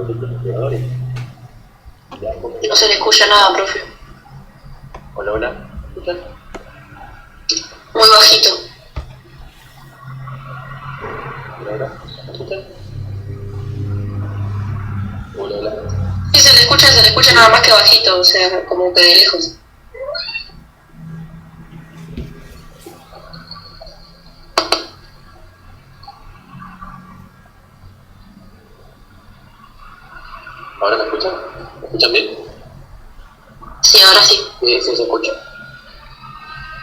No se le escucha nada, profe. Hola, hola. ¿Me escuchan? Muy bajito. Hola, hola. ¿Me escuchan? Hola, hola. Sí, se le escucha nada más que bajito, o sea, como que de lejos. ¿Ahora me escuchan? ¿Me escuchan bien? Sí, ahora sí. Sí, se escucha.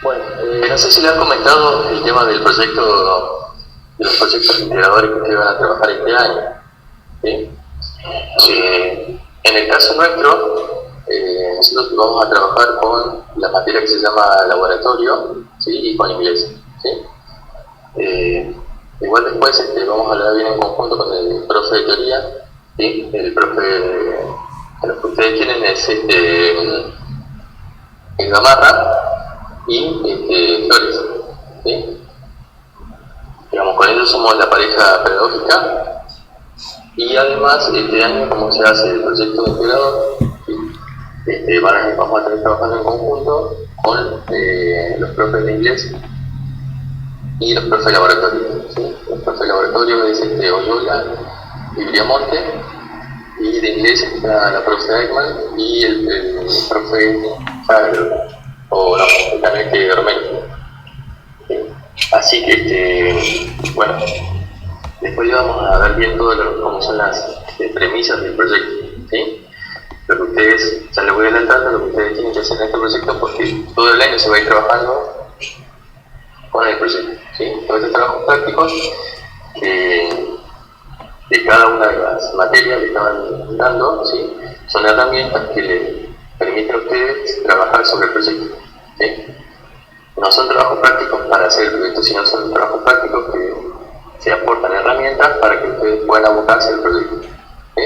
Bueno, no sé si le han comentado el tema del proyecto, de los proyectos integradores que ustedes van a trabajar este año. ¿Sí? En el caso nuestro, nosotros vamos a trabajar con la materia que se llama laboratorio, ¿sí? Y con inglés. ¿Sí? Igual después vamos a hablar bien en conjunto con el profe de teoría, ¿sí? El profe de lo que ustedes tienen es Gamarra y Flores, ¿sí? Digamos, con ellos somos la pareja pedagógica y además este año, como se hace el proyecto integrador, ¿sí? Vamos a estar trabajando en conjunto con los profes de inglés y los profes de laboratorio. ¿Sí? Los profes de laboratorio es Oyola y Briamonte, y de inglés está la profe Ekman y el profe Fagro, o no, también que Romero. ¿Sí? Así que, bueno, después vamos a ver bien todo cómo son las premisas del proyecto. ¿Sí? Lo que ustedes, ya les voy adelantando, lo que ustedes tienen que hacer en este proyecto, porque todo el año se va a ir trabajando con el proyecto. ¿Sí? Todos estos trabajos prácticos de cada una de las materias que estaban dando, ¿sí? Son herramientas que les permiten a ustedes trabajar sobre el proyecto. ¿Sí? No son trabajos prácticos para hacer el proyecto, sino son trabajos prácticos que se aportan herramientas para que ustedes puedan abocarse al proyecto. ¿Sí?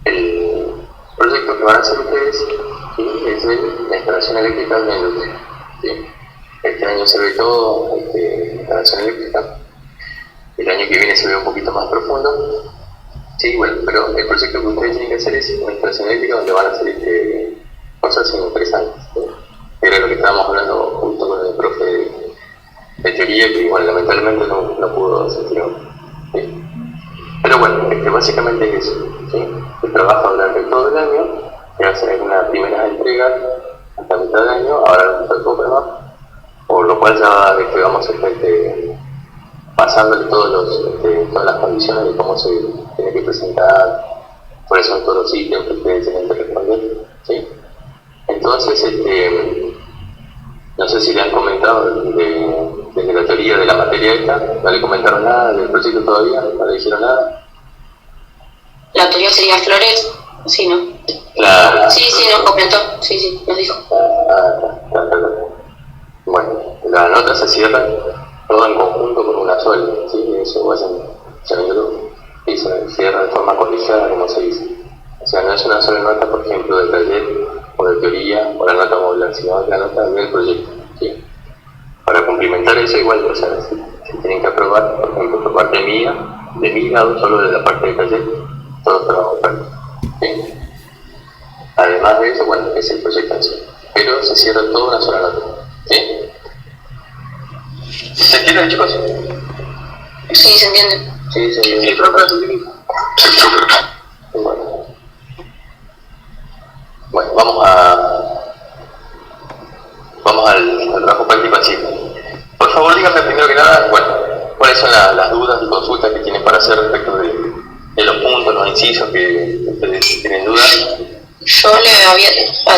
El proyecto que van a hacer ustedes, ¿sí? Es la instalación eléctrica de una industria. ¿Sí? Este año se ve todo instalación eléctrica. El año que viene se ve un poquito más profundo. Sí, bueno, pero el proyecto que ustedes tienen que hacer es una instalación eléctrica donde van a hacer cosas interesantes. ¿Sí? Era lo que estábamos hablando justo con el profe de teoría, que bueno, lamentablemente no pudo asistir hoy. ¿Sí? Pero bueno, básicamente es eso. ¿Sí? Se trabaja durante todo el año, se hacen unas primeras entregas hasta mitad del año, ahora no se puede más, por lo cual ya vamos a estar pasándole todas las condiciones de cómo se tiene que presentar, cuáles son todos los sitios que ustedes tienen que responder. ¿Sí? Entonces, no sé si le han comentado desde la teoría de la materia esta, no le comentaron nada del proyecto todavía, no le dijeron nada. La teoría sería Flores, sí, ¿no? Claro. Sí, nos comentó, sí, nos dijo. Bueno, la nota se cierra todo en conjunto con una sola, ¿sí? Eso vayan sabiendo, y se cierra de forma colegiada, como se dice. O sea, no es una sola nota, por ejemplo, de taller o de teoría o la nota modular, sino la nota del proyecto. ¿Sí? Para cumplimentar eso, igual, o sea, se tienen que aprobar, por ejemplo, por parte mía, de mi lado, solo de la parte de taller, todos trabajos prácticos. ¿Sí? Además de eso, bueno, es el proyecto en sí. Pero se cierra todo una sola nota. ¿Sí? ¿Se entiende, chicos? Sí, se entiende. Sí, se entiende. Bueno, vamos al trabajo práctico en sí. Por favor, díganme primero que nada, bueno, cuáles son las dudas y consultas que tienen para hacer respecto de los puntos, los incisos que ustedes tienen dudas. Yo le había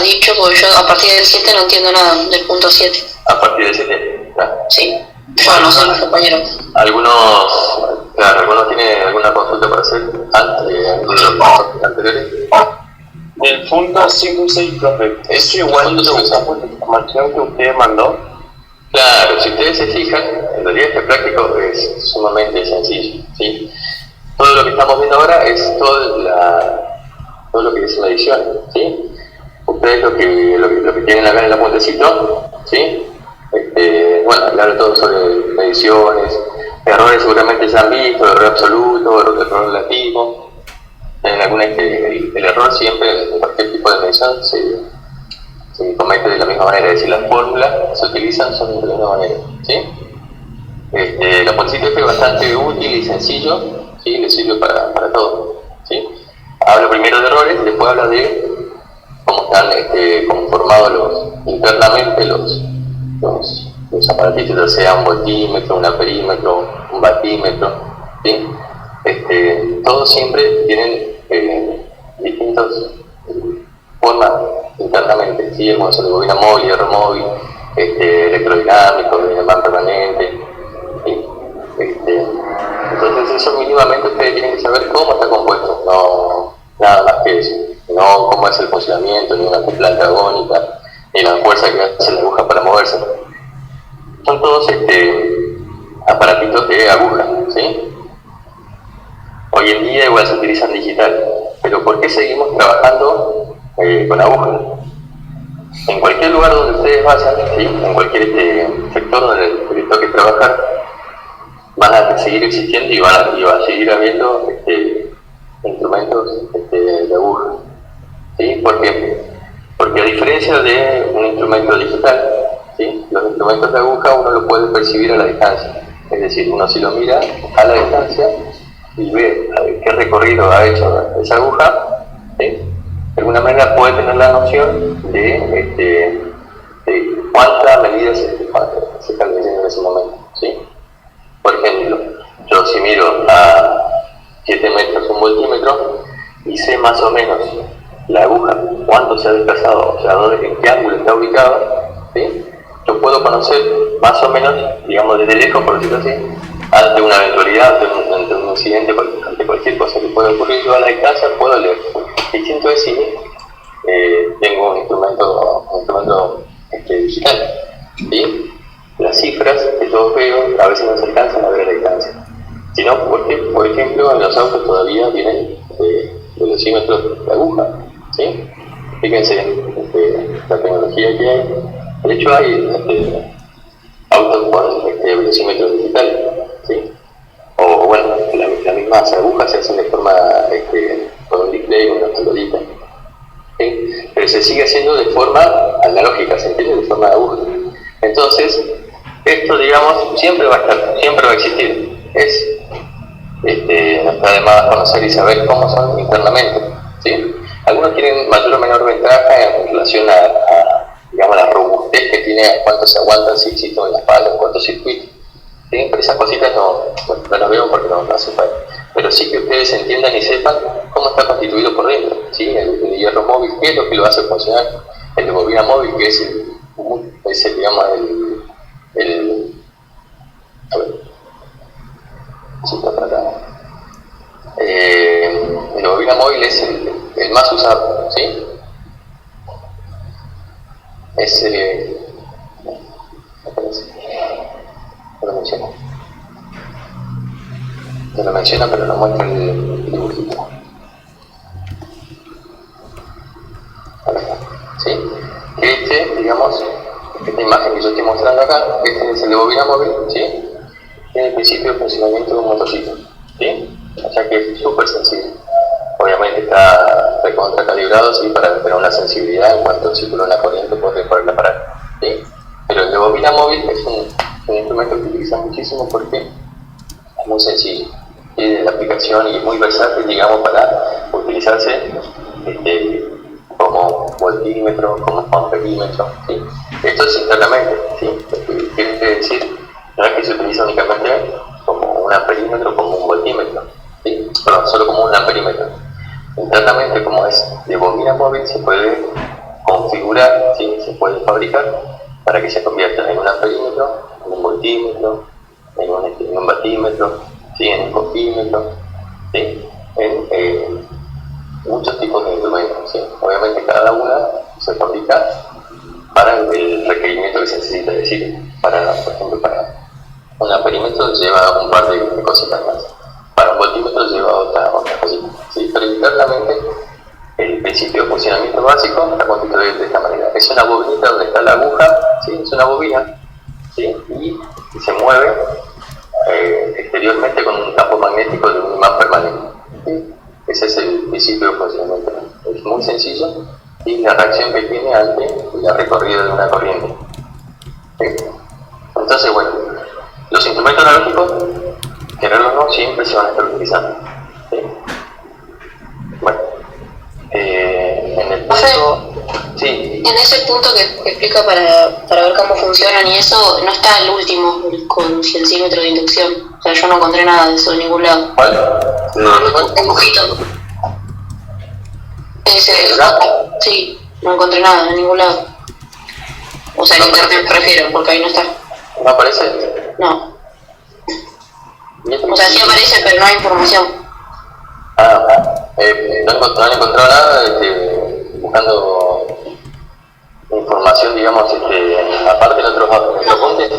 dicho, porque yo a partir del 7 no entiendo nada, del punto 7. ¿A partir del 7? Sí, yo no soy mis compañeros. ¿Algunos tienen alguna consulta para hacer antes de los puntos anteriores? Del punto 5 y 6, profe, ¿eso igual lo usamos la información que usted mandó? Claro, si ustedes se fijan, en realidad este práctico es sumamente sencillo, ¿sí? Todo lo que estamos viendo ahora es todo lo que es la edición, ¿sí? Ustedes lo que tienen acá en el apuntecito, ¿sí? Bueno, claro, todo sobre mediciones, errores seguramente ya han visto, error absoluto, error relativo, En alguna el error siempre en cualquier tipo de medición se comete de la misma manera, es decir, las fórmulas se utilizan son de la misma manera, ¿sí? La Polsitef es bastante útil y sencillo, ¿sí? Le sirve para todo, ¿sí? Habla primero de errores, después habla de cómo están conformados internamente los aparatitos, ya sea un voltímetro, un amperímetro, un batímetro, ¿sí? Todos siempre tienen distintas formas internamente, ¿sí? Algunos son de bobina móvil, hierro móvil, electrodinámico, de imán permanente, ¿sí? Entonces eso mínimamente ustedes tienen que saber cómo está compuesto, no nada más que eso, no cómo es el funcionamiento, ni una cupla antagónica, ni la fuerza que hace la aguja para moverse. Son todos aparatitos de aguja, ¿sí? Hoy en día igual se utilizan digital, pero ¿por qué seguimos trabajando con aguja? En cualquier lugar donde ustedes vayan, ¿sí? En cualquier sector donde les toque trabajar, van a seguir existiendo y va a seguir habiendo instrumentos de aguja, ¿sí? ¿Por qué? Porque a diferencia de un instrumento digital, ¿sí? Los instrumentos de aguja uno lo puede percibir a la distancia, es decir, uno si lo mira a la distancia y ve qué recorrido ha hecho esa aguja, ¿sí? De alguna manera puede tener la noción de cuánta medida se está midiendo en ese momento, ¿sí? Por ejemplo, yo si miro a 7 metros un voltímetro y sé más o menos la aguja, cuánto se ha desplazado, o sea, en qué ángulo está ubicado, ¿sí? Yo puedo conocer más o menos, digamos desde lejos, por decirlo así, ante una eventualidad, ante un incidente, ante cualquier cosa que pueda ocurrir, yo a la distancia puedo leer. Distinto es si tengo un instrumento digital, ¿sí? Las cifras que todos veo a veces no se alcanzan a ver a la distancia, sino porque, por ejemplo, en los autos todavía vienen velocímetros de aguja, ¿sí? Fíjense la tecnología que hay. De hecho hay autos con velocímetros digitales, ¿sí? O bueno, las mismas agujas se hacen de forma con un display, una pantallita, ¿sí? Pero se sigue haciendo de forma analógica, ¿se entiende? De forma de aguja. Entonces, esto, digamos, siempre va a estar, siempre va a existir. No está de más conocer y saber cómo son internamente, ¿sí? Algunos tienen mayor o menor ventaja en relación digamos, la robustez que tiene, a cuánto se aguanta si existe en la espalda, en cuántos circuitos, ¿sí? Pero esas cositas no las veo porque no hace falta. Pero sí que ustedes entiendan y sepan cómo está constituido por dentro, ¿sí? El hierro móvil, qué es lo que lo hace funcionar, el de bobina móvil, que es digamos, a ver, si está para acá. El de bobina móvil es el más usado, ¿sí? Es te lo menciona pero no muestra el dibujito. ¿Sí? Digamos, esta imagen que yo estoy mostrando acá, este es el de bobina móvil, ¿sí? Tiene el principio de funcionamiento de un motociclo, ¿sí? O sea que es súper sencillo. Obviamente está recontra calibrado, ¿sí? Para tener una sensibilidad en cuanto circula una corriente puede poderla parar, ¿sí? Pero el de bobina móvil es un instrumento que utiliza muchísimo porque es muy sencillo, tiene la aplicación y es muy versátil, digamos, para utilizarse como voltímetro, como amperímetro, ¿sí? Esto es internamente, ¿sí? Quiere decir, no es que se utiliza únicamente como un amperímetro, como un voltímetro, ¿sí? Perdón, solo como un amperímetro. Internamente, como es de bobina móvil, se puede configurar, ¿sí? Se puede fabricar para que se convierta en un amperímetro, en un voltímetro, en un batímetro, ¿sí? En un copímetro, ¿sí? En muchos tipos de instrumentos, ¿sí? Obviamente cada una se fabrica para el requerimiento que se necesita, decir, por ejemplo, para un amperímetro lleva un par de cositas más, para un voltímetro lleva otra cosita, ¿sí? Pero internamente el principio de funcionamiento básico está constituido de esta manera. Es una bobinita donde está la aguja, ¿sí? Es una bobina, ¿sí? Y se mueve exteriormente con un campo magnético de un imán permanente, ¿sí? Ese es el principio de funcionamiento. Es muy sencillo y la reacción que tiene ante la recorrida de una corriente. Entonces, bueno, los instrumentos analógicos, quererlo o no, siempre se van a estar utilizando. Bueno, en el punto... Sí. En ese punto que explica para ver cómo funcionan y eso, no está el último con ciencímetro de inducción. O sea, yo no encontré nada de eso en ningún lado. ¿Cuál? Un dibujito. Ese, sí, no encontré nada en ningún lado. O sea, en internet prefiero, porque ahí no está. ¿No aparece? No. O sea, sí aparece, pero no hay información. No han encontrado nada buscando información, digamos, aparte de otros apuntes.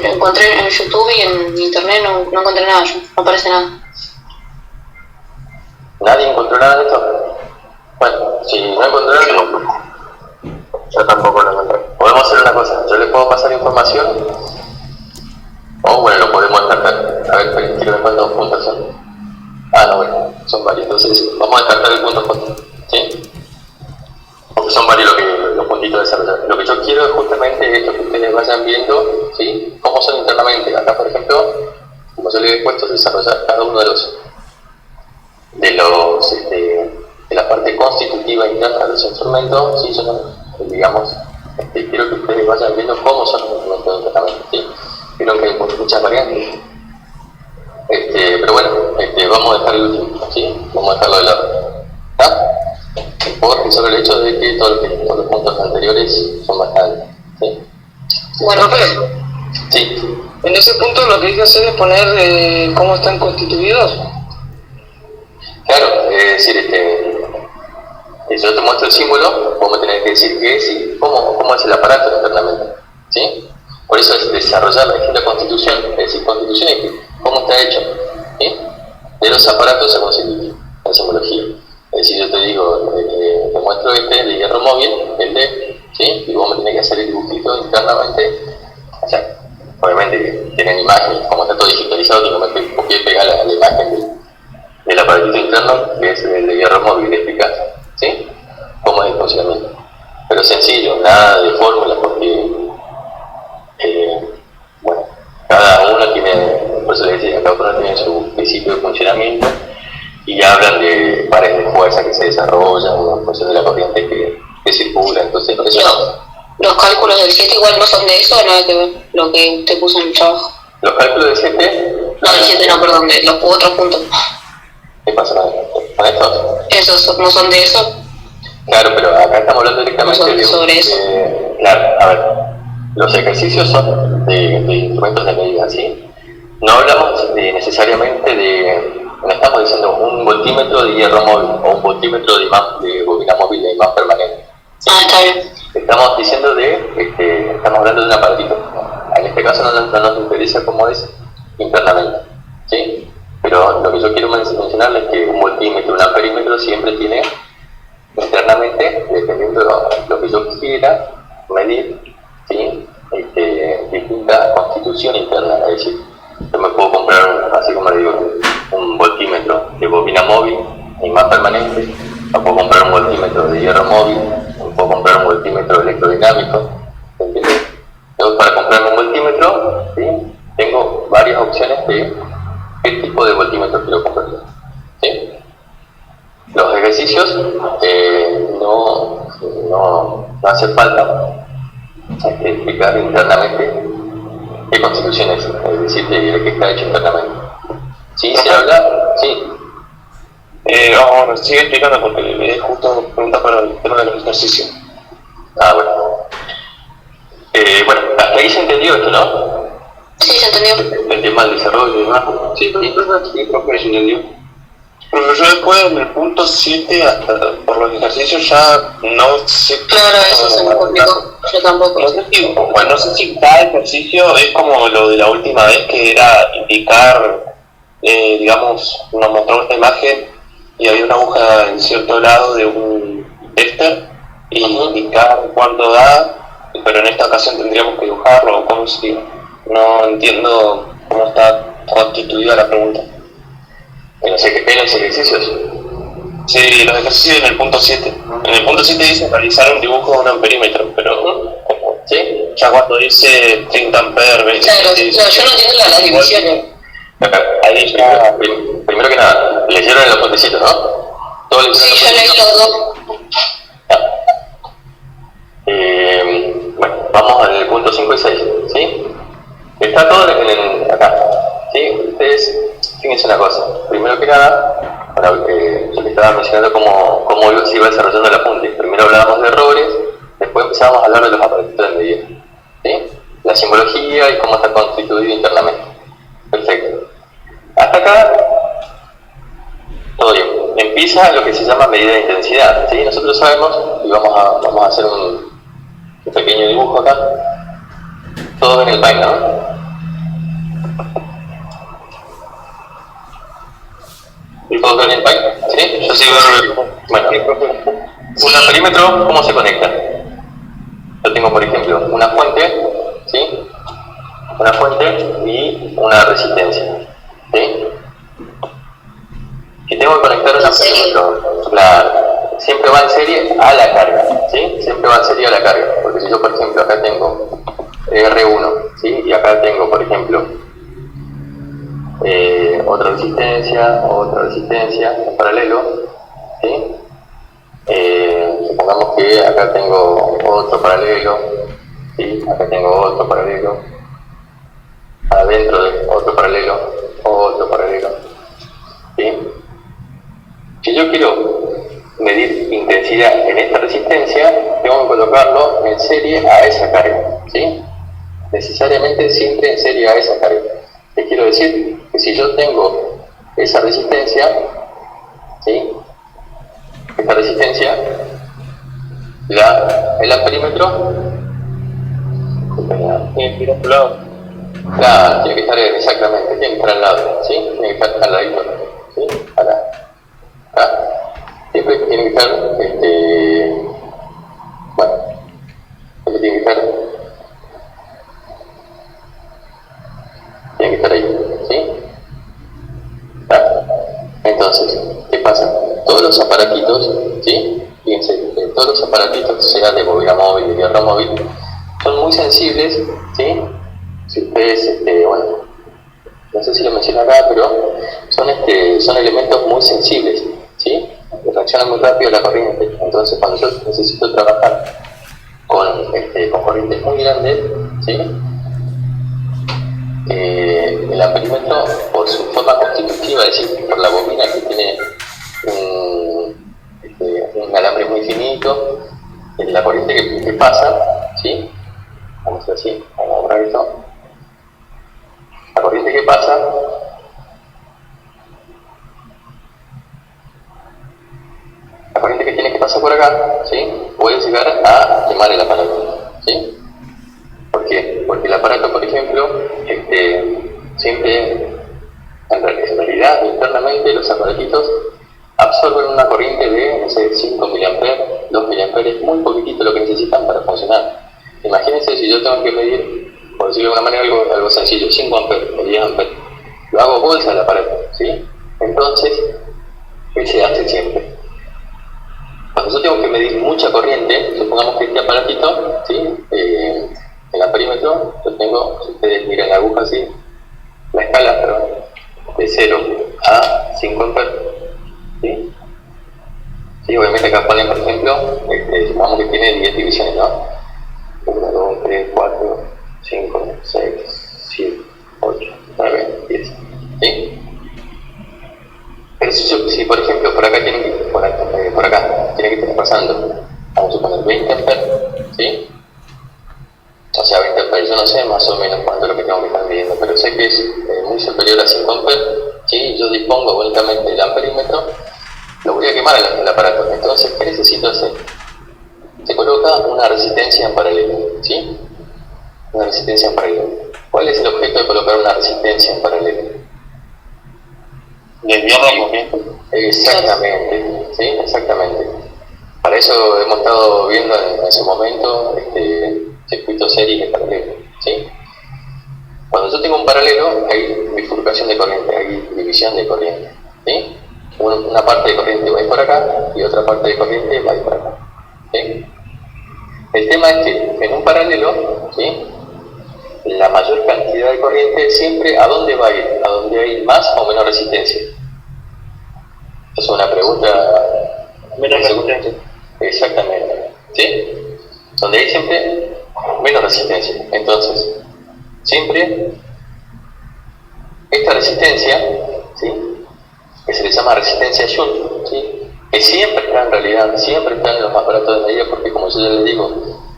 Encontré en YouTube y en internet, no encontré nada, no aparece nada. ¿Nadie encontró nada de esto? Bueno, si no encontraron, yo tampoco lo encontré. Podemos hacer una cosa, yo les puedo pasar información, o bueno, lo podemos descartar. A ver, quiero ver cuántos puntos son. No, bueno, son varios, entonces vamos a descartar el punto J, ¿sí? Porque son varios los puntitos de desarrollar. Lo que yo quiero es justamente esto, que ustedes vayan viendo, ¿sí? Cómo son internamente. Acá, por ejemplo, como yo les he puesto, desarrollar cada uno de la parte constitutiva interna de los instrumentos, ¿sí? Yo no, digamos, quiero que ustedes vayan viendo cómo son los instrumentos internamente, ¿sí? Creo que hay muchas variantes. Pero bueno, vamos a dejar el último, ¿sí? Vamos a dejarlo de lado. Por solo el hecho de que todos los puntos anteriores son bastantes, ¿sí? Bueno, pero sí. En ese punto lo que hay que hacer es poner cómo están constituidos. Claro, es decir, si yo te muestro el símbolo, vos me tenés que decir qué es y cómo es el aparato internamente, ¿sí? Por eso es desarrollar la constitución, es decir, constitución es cómo está hecho, ¿sí? De los aparatos a constituir, la simbología. Es decir, yo te digo, te muestro de hierro móvil, ¿sí? Y vos me tenés que hacer el dibujito internamente. O sea, obviamente tienen imágenes, como está todo digitalizado, tengo que copiar y pegar la imagen del aparatito interno, que es el de hierro móvil, eficaz, ¿sí? Cómo es el funcionamiento. Pero sencillo, nada de fórmulas, porque, bueno, cada uno tiene, por eso les decía, cada uno tiene su principio de funcionamiento, y hablan de pares de fuerza que se desarrollan en función de la corriente que circula, entonces eso los cálculos del 7 igual no son de eso, nada que ver, lo que usted puso en el trabajo. ¿Los cálculos del 7? No, del 7 no, perdón, de los otros puntos. ¿Qué pasa con estos? ¿Esos no son de eso? Claro, pero acá estamos hablando directamente sobre eso. Claro, a ver, los ejercicios son de instrumentos de medida, ¿sí? No hablamos necesariamente no estamos diciendo un voltímetro de hierro móvil o un voltímetro de bobina móvil de imán permanente, ¿sí? Está bien. Estamos diciendo estamos hablando de un aparatito. En este caso no nos interesa cómo es internamente, ¿sí? Pero lo que yo quiero mencionarles es que un voltímetro, un amperímetro siempre tiene internamente, dependiendo de lo que yo quiera medir, ¿sí? Distinta constitución interna, es decir, yo me puedo comprar, así como le digo, un voltímetro de bobina móvil y más permanente, o puedo comprar un voltímetro de hierro móvil, o puedo comprar un voltímetro electrodinámico, ¿entiendes? Entonces, para comprarme un voltímetro, ¿sí? Tengo varias opciones de qué tipo de voltímetro quiero comprar, ¿sí? Los ejercicios no hace falta explicar internamente qué constitución es decir, de qué está hecho internamente. ¿Sí? ¿Se habla? Sí. Bueno, sigue explicando porque me justo pregunta para el tema de los ejercicios. Bueno. Bueno, hasta ahí se entendió esto, ¿no? Sí, se entendió. El tema del desarrollo y demás. Sí, creo que se entendió. Pero yo después en el punto 7, hasta por los ejercicios ya no sé. Claro, eso se me complicó. Yo tampoco. No sé si cada ejercicio es como lo de la última vez, que era indicar, digamos, nos mostró esta imagen y había una aguja en cierto lado de un tester y indicar cuánto da, pero en esta ocasión tendríamos que dibujarlo o cómo se. No entiendo cómo está constituida la pregunta. En los ejercicios. Sí, los ejercicios en el punto 7. En el punto 7 dice realizar un dibujo de un amperímetro, pero ¿sí? Ya cuando dice 30 amperes, Claro, no, yo no entiendo las divisiones. ahí ya... Primero que nada, leyeron el puentecito, ¿no? Todo Sí, yo leí los dos. Bueno, vamos al punto 5 y 6, ¿sí? Está todo acá, ¿sí? Ustedes, fíjense una cosa. Primero que nada, yo les estaba mencionando cómo se iba desarrollando el apunte. Primero hablábamos de errores, después empezábamos a hablar de los aparatitos de medida, ¿sí? La simbología y cómo está constituido internamente. Perfecto. Hasta acá, todo bien. Empieza lo que se llama medida de intensidad, ¿sí? Nosotros sabemos, y vamos a hacer un pequeño dibujo acá. Todo en el Paint, ¿no? ¿Todos ven el Paint? ¿Sí? Yo sí veo. Bueno, un amperímetro, ¿cómo se conecta? Yo tengo, por ejemplo, una fuente, ¿sí? Una fuente y una resistencia, ¿sí? Si tengo que conectar un amperímetro, claro, siempre va en serie a la carga, ¿sí? Siempre va en serie a la carga, porque si yo, por ejemplo, acá tengo R1, ¿sí? Y acá tengo, por ejemplo, otra resistencia en paralelo, ¿sí? Supongamos que acá tengo otro paralelo, ¿sí? Acá tengo otro paralelo, adentro de otro paralelo, ¿sí? Si yo quiero medir intensidad en esta resistencia, tengo que colocarlo en serie a esa carga, ¿sí? Necesariamente siempre en serie a esa carga. ¿Qué quiero decir? Que si yo tengo esa resistencia, ¿sí? Esta resistencia, el amperímetro tiene que ir a un lado. Claro, tiene que estar exactamente, tiene que estar al lado, ¿sí? Tiene que estar al ladito, ¿sí? Acá. Siempre tiene que estar, bueno, siempre tiene que estar ahí, ¿sí? Entonces, ¿qué pasa? Todos los aparatitos, ¿sí? Fíjense, todos los aparatitos, sea de bobina móvil, de guerra móvil, son muy sensibles, ¿sí? Si ustedes, bueno, no sé si lo menciono acá, pero son elementos muy sensibles, ¿sí? Reaccionan muy rápido a la corriente. Entonces, cuando yo necesito trabajar con corrientes muy grandes, ¿sí? El amperímetro, por su forma constitutiva, es decir, por la bobina que tiene un alambre muy finito, la corriente que pasa, ¿sí? Vamos a hacer así, vamos a borrar esto. La corriente que pasa que tiene que pasar por acá, ¿sí? Puede llegar a quemar el aparato, ¿sí? ¿Por qué? Porque el aparato, por ejemplo, siempre, en realidad, internamente, los aparatitos absorben una corriente de, no sé, 5 mA, 2 mA, muy poquitito lo que necesitan para funcionar. Imagínense si yo tengo que medir, por decirlo de una manera algo sencillo, 5 amperes o 10 amperes. Lo hago bolsa al aparato, ¿sí? Entonces, ¿qué se hace siempre? Cuando yo tengo que medir mucha corriente, supongamos que este aparatito, ¿sí? El amperímetro, yo tengo, si ustedes miran la aguja así, la escala, perdón, de 0 a 5 amperes, ¿sí? Sí, obviamente acá ponen, por ejemplo, supongamos que tiene 10 divisiones, ¿no? 1, 2, 3, 4, 5, 6, 7, 8, 9, 10, ¿sí? Pero si por ejemplo por acá tiene que estar pasando, vamos a suponer 20 amperes, ¿sí? O sea, 20 amperes, yo no sé más o menos cuánto es lo que tengo que estar midiendo, pero sé que es muy superior a 5 amperes, ¿sí? Yo dispongo únicamente del amperímetro, lo voy a quemar el aparato. Entonces, ¿qué necesito hacer? Se coloca una resistencia en paralelo, ¿sí? Una resistencia en paralelo. ¿Cuál es el objeto de colocar una resistencia en paralelo? Desviar la corriente. Exactamente, ¿sí? Exactamente. Para eso hemos estado viendo en ese momento circuitos series de paralelo, ¿sí? Cuando yo tengo un paralelo, hay bifurcación de corriente, hay división de corriente, ¿sí? una parte de corriente va a ir por acá y otra parte de corriente va a ir por acá. ¿Sí? El tema es que en un paralelo, ¿sí?, la mayor cantidad de corriente siempre, ¿a dónde va a ir? ¿A dónde hay más o menos resistencia? Es una pregunta. Menos resistencia. Exactamente. ¿Sí? Donde hay siempre menos resistencia. Entonces, siempre esta resistencia, ¿sí?, que se le llama resistencia Joule, ¿sí?, que siempre está en realidad, siempre está en los aparatos de medida, porque como yo ya les digo,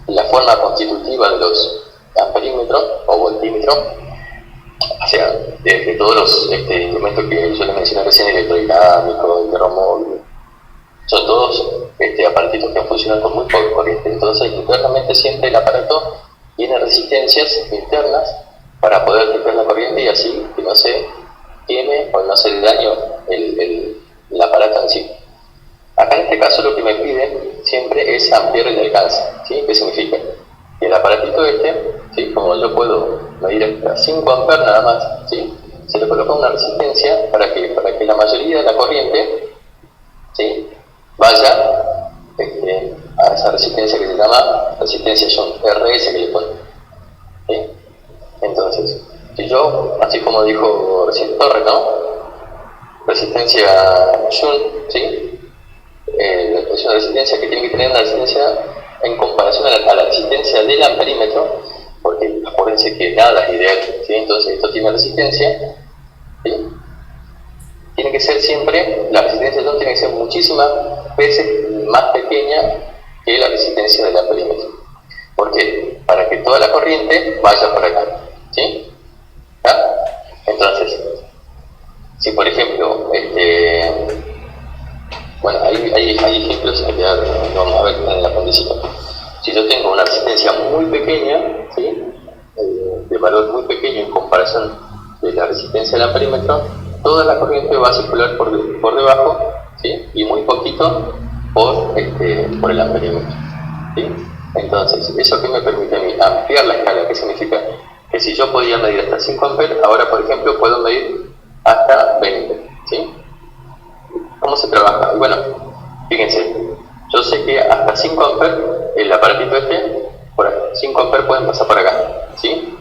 la forma constitutiva de los amperímetros o voltímetros, o sea, de todos los instrumentos que yo les mencioné recién, electrodinámico, termomóvil, son todos aparatitos que funcionan con muy poca corriente. Entonces, internamente siempre el aparato tiene resistencias internas para poder quitar la corriente y así que no se queme o no se daño el aparato en sí. Acá en este caso lo que me piden siempre es ampliar el alcance, ¿sí? ¿Qué significa? Que el aparatito ¿sí?, como yo puedo medir hasta 5 amperes nada más, ¿sí?, se le coloca una resistencia para que la mayoría de la corriente, ¿sí?, vaya a esa resistencia que se llama resistencia Joule, RS que le ponen. ¿Sí? Entonces, si yo, así como dijo recién Torres, ¿no?, resistencia Joule, ¿sí?, es una resistencia que tiene que tener una resistencia en comparación a la resistencia del amperímetro, porque acuérdense que nada es ideal, ¿sí? Entonces esto tiene resistencia, ¿sí?, tiene que ser siempre, la resistencia Joule tiene que ser muchísimas veces más pequeña que la resistencia del amperímetro. ¿Por qué? Para que toda la corriente vaya por acá, ¿sí? ¿Ah? Entonces, si por ejemplo, bueno, hay ejemplos que vamos a ver en la condición. Si yo tengo una resistencia muy pequeña, ¿sí?, de valor muy pequeño en comparación de la resistencia del amperímetro, toda la corriente va a circular por debajo, ¿sí?, y muy poquito por el amperímetro, ¿sí? Entonces, ¿eso qué me permite a mí? Ampliar la escala. ¿Qué significa? Que si yo podía medir hasta 5 amperes, ahora por ejemplo puedo medir hasta 20, ¿sí? ¿Cómo se trabaja? Bueno, fíjense, yo sé que hasta 5 amperes, el aparatito por acá, 5 amperes pueden pasar por acá, ¿sí?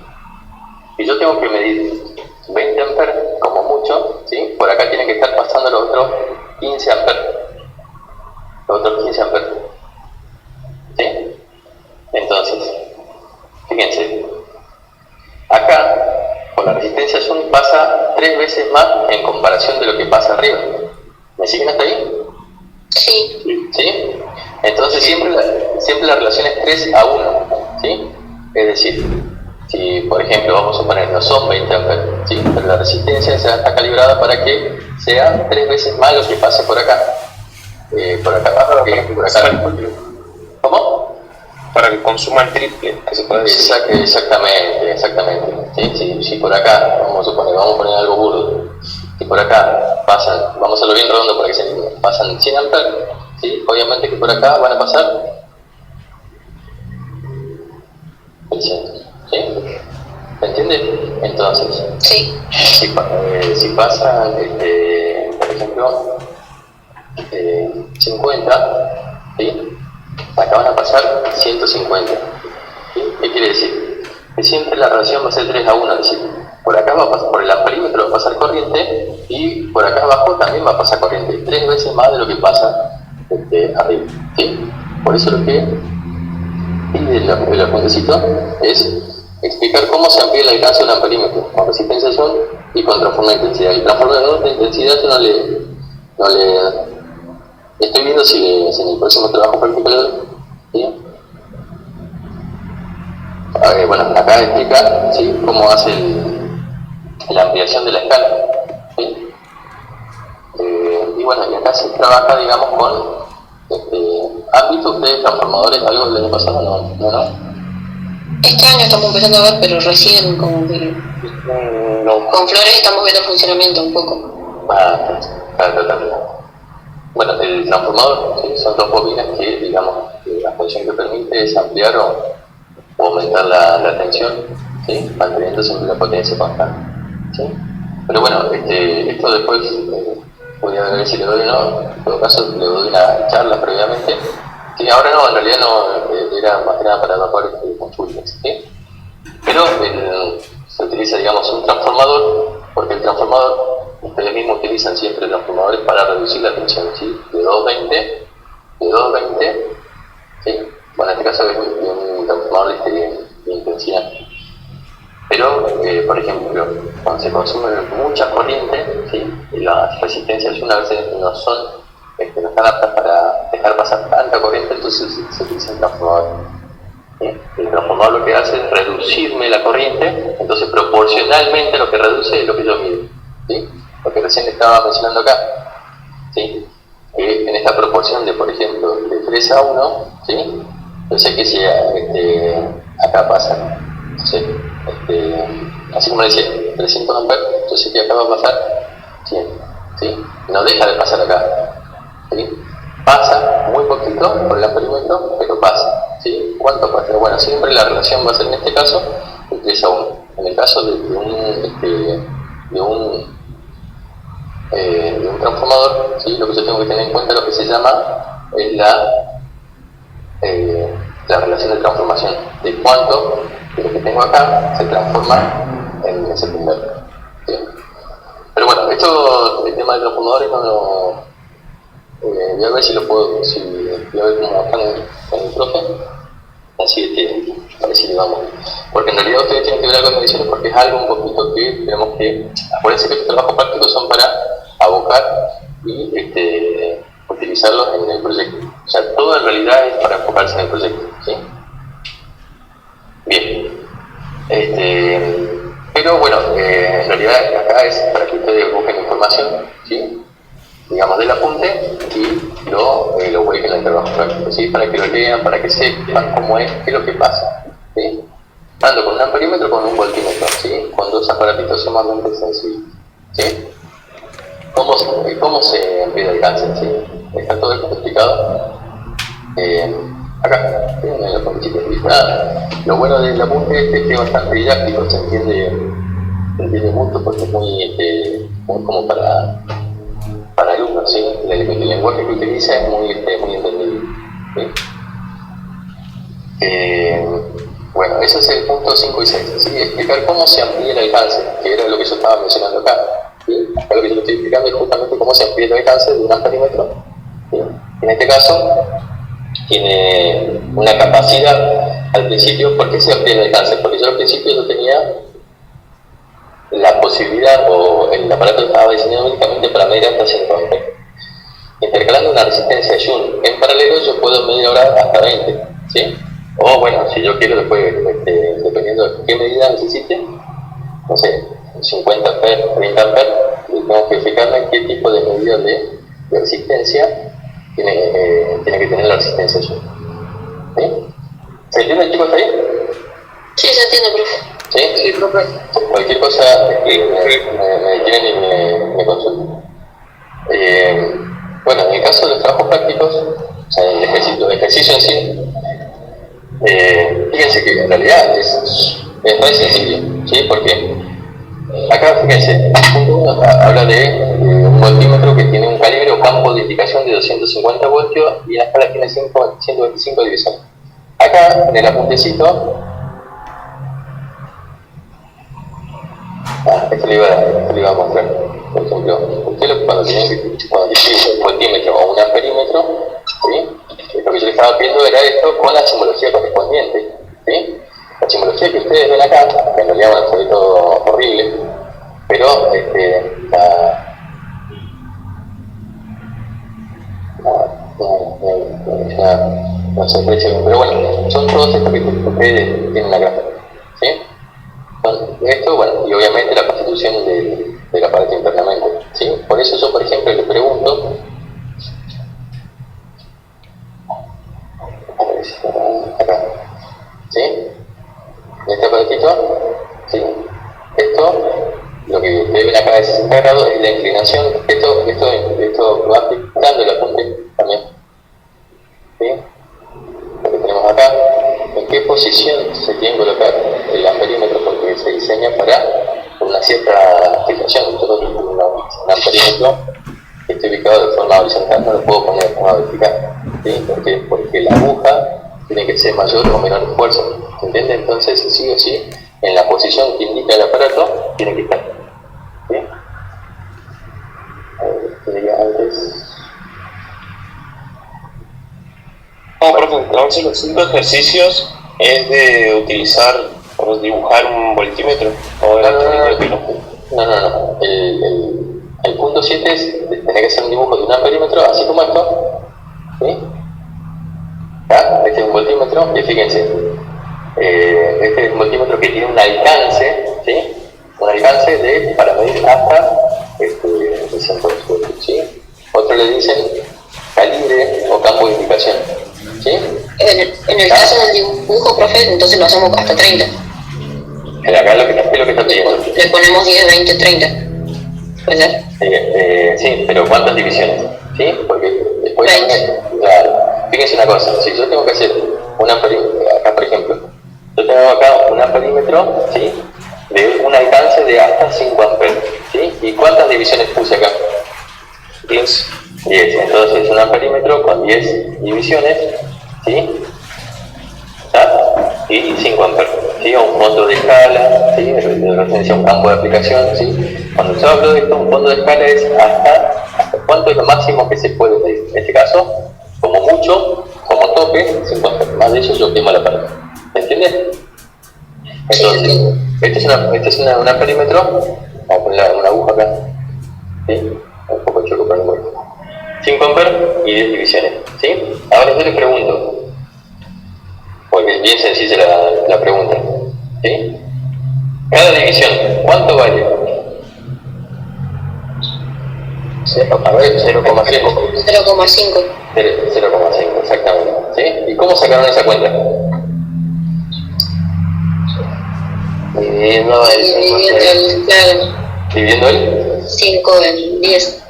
Y yo tengo que medir 20 amperes, como mucho, ¿sí? Por acá tienen que estar pasando los otros 15 amperes. Los otros 15 amperes. ¿Sí? Entonces, fíjense, acá, con la resistencia Joule pasa 3 veces más en comparación de lo que pasa arriba. ¿Me siguen hasta ahí? Sí. ¿Sí? Entonces siempre la relación es 3 a 1, ¿sí? Es decir, si por ejemplo vamos a suponer no son 20 amperes, ¿sí?, pero la resistencia está calibrada para que sea 3 veces más lo que pase por acá. Por acá abajo que por acá. ¿Cómo? Para que consuma el triple, que se puede decir. Exactamente. ¿Sí? Si por acá, vamos a poner algo burdo, si por acá pasan, vamos a hacerlo bien redondo para que se entienda, pasan 100 amperes, ¿sí?, obviamente que por acá van a pasar 100, ¿sí? ¿Me entiendes? Entonces, Sí. si pasan, por ejemplo, 50, ¿sí?, acá van a pasar 150. ¿Sí? ¿Qué quiere decir? Que siempre la relación va a ser 3 a 1, es decir, por acá va a pasar, por el amperímetro va a pasar corriente y por acá abajo también va a pasar corriente, 3 veces más de lo que pasa arriba, ¿sí? Por eso lo que pide el apuntecito es explicar cómo se amplía el alcance de un amperímetro con resistencia Joule y con transformador de intensidad. El transformador de intensidad yo no le estoy viendo si en el próximo trabajo particular, ¿sí? Bueno, acá explica, ¿sí?, cómo hace la ampliación de la escala, ¿sí? Y bueno, y acá se trabaja, digamos, con ámbitos de transformadores, algo del año pasado, ¿no? Este año estamos empezando a ver, pero recién como que... No. Con Flores estamos viendo el funcionamiento un poco. Claro. Bueno, el transformador, ¿sí?, son 2 bobinas que, digamos, la función que permite es ampliar o aumentar la tensión, ¿sí?, manteniendo siempre la potencia constante, ¿sí? Pero bueno, esto después voy a ver si le doy o no, en todo caso le doy una charla previamente. Sí, ahora no, en realidad no, era más que nada para evacuar consultas, ¿sí? Pero se utiliza, digamos, un transformador, porque el transformador, ustedes mismos utilizan siempre transformadores para reducir la tensión, ¿sí? De 220, ¿sí? Bueno, en este caso es un transformador de intensidad. Pero, por ejemplo, cuando se consume mucha corriente, ¿sí? Las resistencias una vez no están aptas para dejar pasar tanta corriente, entonces se utiliza el transformador. ¿Sí? El transformador lo que hace es reducirme la corriente, entonces proporcionalmente lo que reduce es lo que yo mido, ¿sí? Lo que recién estaba mencionando acá, ¿sí? En esta proporción de, por ejemplo, de 3 a 1, ¿sí? Yo sé que si acá pasa, ¿sí? Así como decía, 300 amperes, yo sé que acá va a pasar 100, ¿sí? No deja de pasar acá, ¿sí? Pasa muy poquito por el amperímetro, pero pasa, ¿sí? ¿Cuánto pasa? Bueno, siempre la relación va a ser en este caso de 3 a 1. En el caso de un transformador, ¿sí? Lo que yo tengo que tener en cuenta lo que se llama es la relación de transformación, de cuánto de lo que tengo acá se transforma en el secundario, ¿sí? Pero bueno, el tema de transformadores no lo... voy a ver si lo puedo, voy a ver cómo están con el profe, así a ver si le vamos. Porque en realidad ustedes tienen que ver algo de mediciones porque es algo un poquito que tenemos que... Acuérdense que estos trabajos prácticos son para abocar y utilizarlos en el proyecto. O sea, todo en realidad es para enfocarse en el proyecto, ¿sí? Bien. Pero bueno, en realidad acá es para que ustedes busquen información, ¿sí? Digamos, del apunte y lo vuelquen en el trabajo práctico, ¿sí? Para que lo lean, para que sepan cómo es, qué es lo que pasa, ¿sí? Tanto con un amperímetro como con un voltímetro, ¿sí? Con dos aparatitos sumamente sencillos, ¿sí? ¿Cómo se amplía el alcance? ¿Sí? Está todo esto explicado acá, ¿sí? En la publicidad. Lo bueno del apunte es que es bastante didáctico, se entiende mucho porque es muy como para alumnos, ¿sí? El lenguaje que utiliza es muy entendible, ¿sí? Bueno, ese es el punto 5 y 6, ¿sí? Explicar cómo se amplía el alcance, que era lo que yo estaba mencionando acá, ¿sí? Acá lo que yo estoy explicando es justamente cómo se amplía el alcance de un amperímetro, ¿sí? En este caso tiene una capacidad al principio. ¿Por qué se amplía el alcance? Porque yo al principio no tenía la posibilidad, o el aparato estaba diseñado únicamente para medir hasta 5 amperes. Intercalando una resistencia Joule en paralelo, yo puedo medir ahora hasta 20, ¿sí? O bueno, si yo quiero después, dependiendo de qué medida necesite, no sé, 50 amperes, 30 amperes, tengo que fijarme qué tipo de medida de resistencia tiene que tener la resistencia Joule, ¿sí? ¿Se entiende, chicos, ahí? Sí, se entiende, profe. ¿Sí? Sí, profe. Cualquier cosa me tienen y me consultan. Bueno, en el caso de los trabajos prácticos, o sea, el ejercicio en sí, fíjense que en realidad es muy sencillo, ¿sí? Porque acá, fíjense, punto 1 habla de un voltímetro que tiene un calibre o campo de indicación de 250 voltios y en la escala tiene 125 divisiones. Acá, en el apuntecito, esto le iba a mostrar. Por ejemplo, usted cuando tiene un voltímetro o un amperímetro, ¿sí? Lo que yo le estaba viendo era esto con la simbología correspondiente, ¿sí? La simbología que ustedes ven acá, que en realidad se ve todo horrible, pero no se aprecia bien, pero bueno, son todos estos que ustedes tienen acá, ¿sí? Esto, bueno, y obviamente la constitución del aparato internamente, ¿sí? Por eso yo, por ejemplo, le pregunto, acá, ¿sí? Este aparatito, ¿sí? Esto, lo que ustedes ven acá de 60 grados es la inclinación, esto va aplicando el apunte también, ¿sí? Lo que tenemos acá, en qué posición se tiene que colocar el amperímetro, porque se diseña para una cierta aplicación. Nosotros tenemos un amperímetro que esté ubicado de forma horizontal no lo puedo poner de forma vertical, ¿sí? Porque la aguja tiene que ser mayor o menor esfuerzo, ¿se entiende? Entonces, sí o sí, en la posición que indica el aparato, tiene que estar, ¿sí? A ver, sería antes. No, profe, entonces los 5 ejercicios es de utilizar o dibujar un voltímetro o No. El punto 7 es tener que hacer un dibujo de un amperímetro, así como esto, ¿sí? ¿Ah? Este es un voltímetro, y fíjense, este es un voltímetro que tiene un alcance, ¿sí? Un alcance para medir hasta el centro del suelo, ¿sí? Otros le dicen calibre o campo de indicación, ¿sí? En el caso del dibujo, profe, entonces lo hacemos hasta 30. Acá es lo que está pidiendo. Le ponemos 10, 20, 30. ¿Puede ser? Sí, pero ¿cuántas divisiones? ¿Sí? Porque después, claro, fíjense una cosa, si yo tengo que hacer un amperímetro, acá por ejemplo, yo tengo acá un amperímetro, ¿sí? De un alcance de hasta 5 amperes, ¿sí? ¿Y cuántas divisiones puse acá? 10. Entonces un amperímetro con 10 divisiones, ¿sí? ¿Ah? Y 5 amperes, ¿sí? O un fondo de escala, ¿sí? De referencia a un campo de aplicación, ¿sí? Cuando yo hablo de esto, un fondo de escala es hasta cuánto es lo máximo que se puede medir. En este caso, como mucho, como tope, 5 amperes. Más de eso yo quemo la pared. ¿Me entiendes? Entonces, este es un amperímetro. Vamos a poner una aguja acá, ¿sí? Un poco choco para el muerto. 5 amperes y 10 divisiones, ¿sí? Ahora yo les pregunto, porque es bien sencilla la pregunta, ¿sí? Cada división, ¿cuánto vale? 0,5. 0,5, exactamente, ¿sí? ¿Y cómo sacaron esa cuenta? Dividiendo ¿Dividiendo 5 en 10.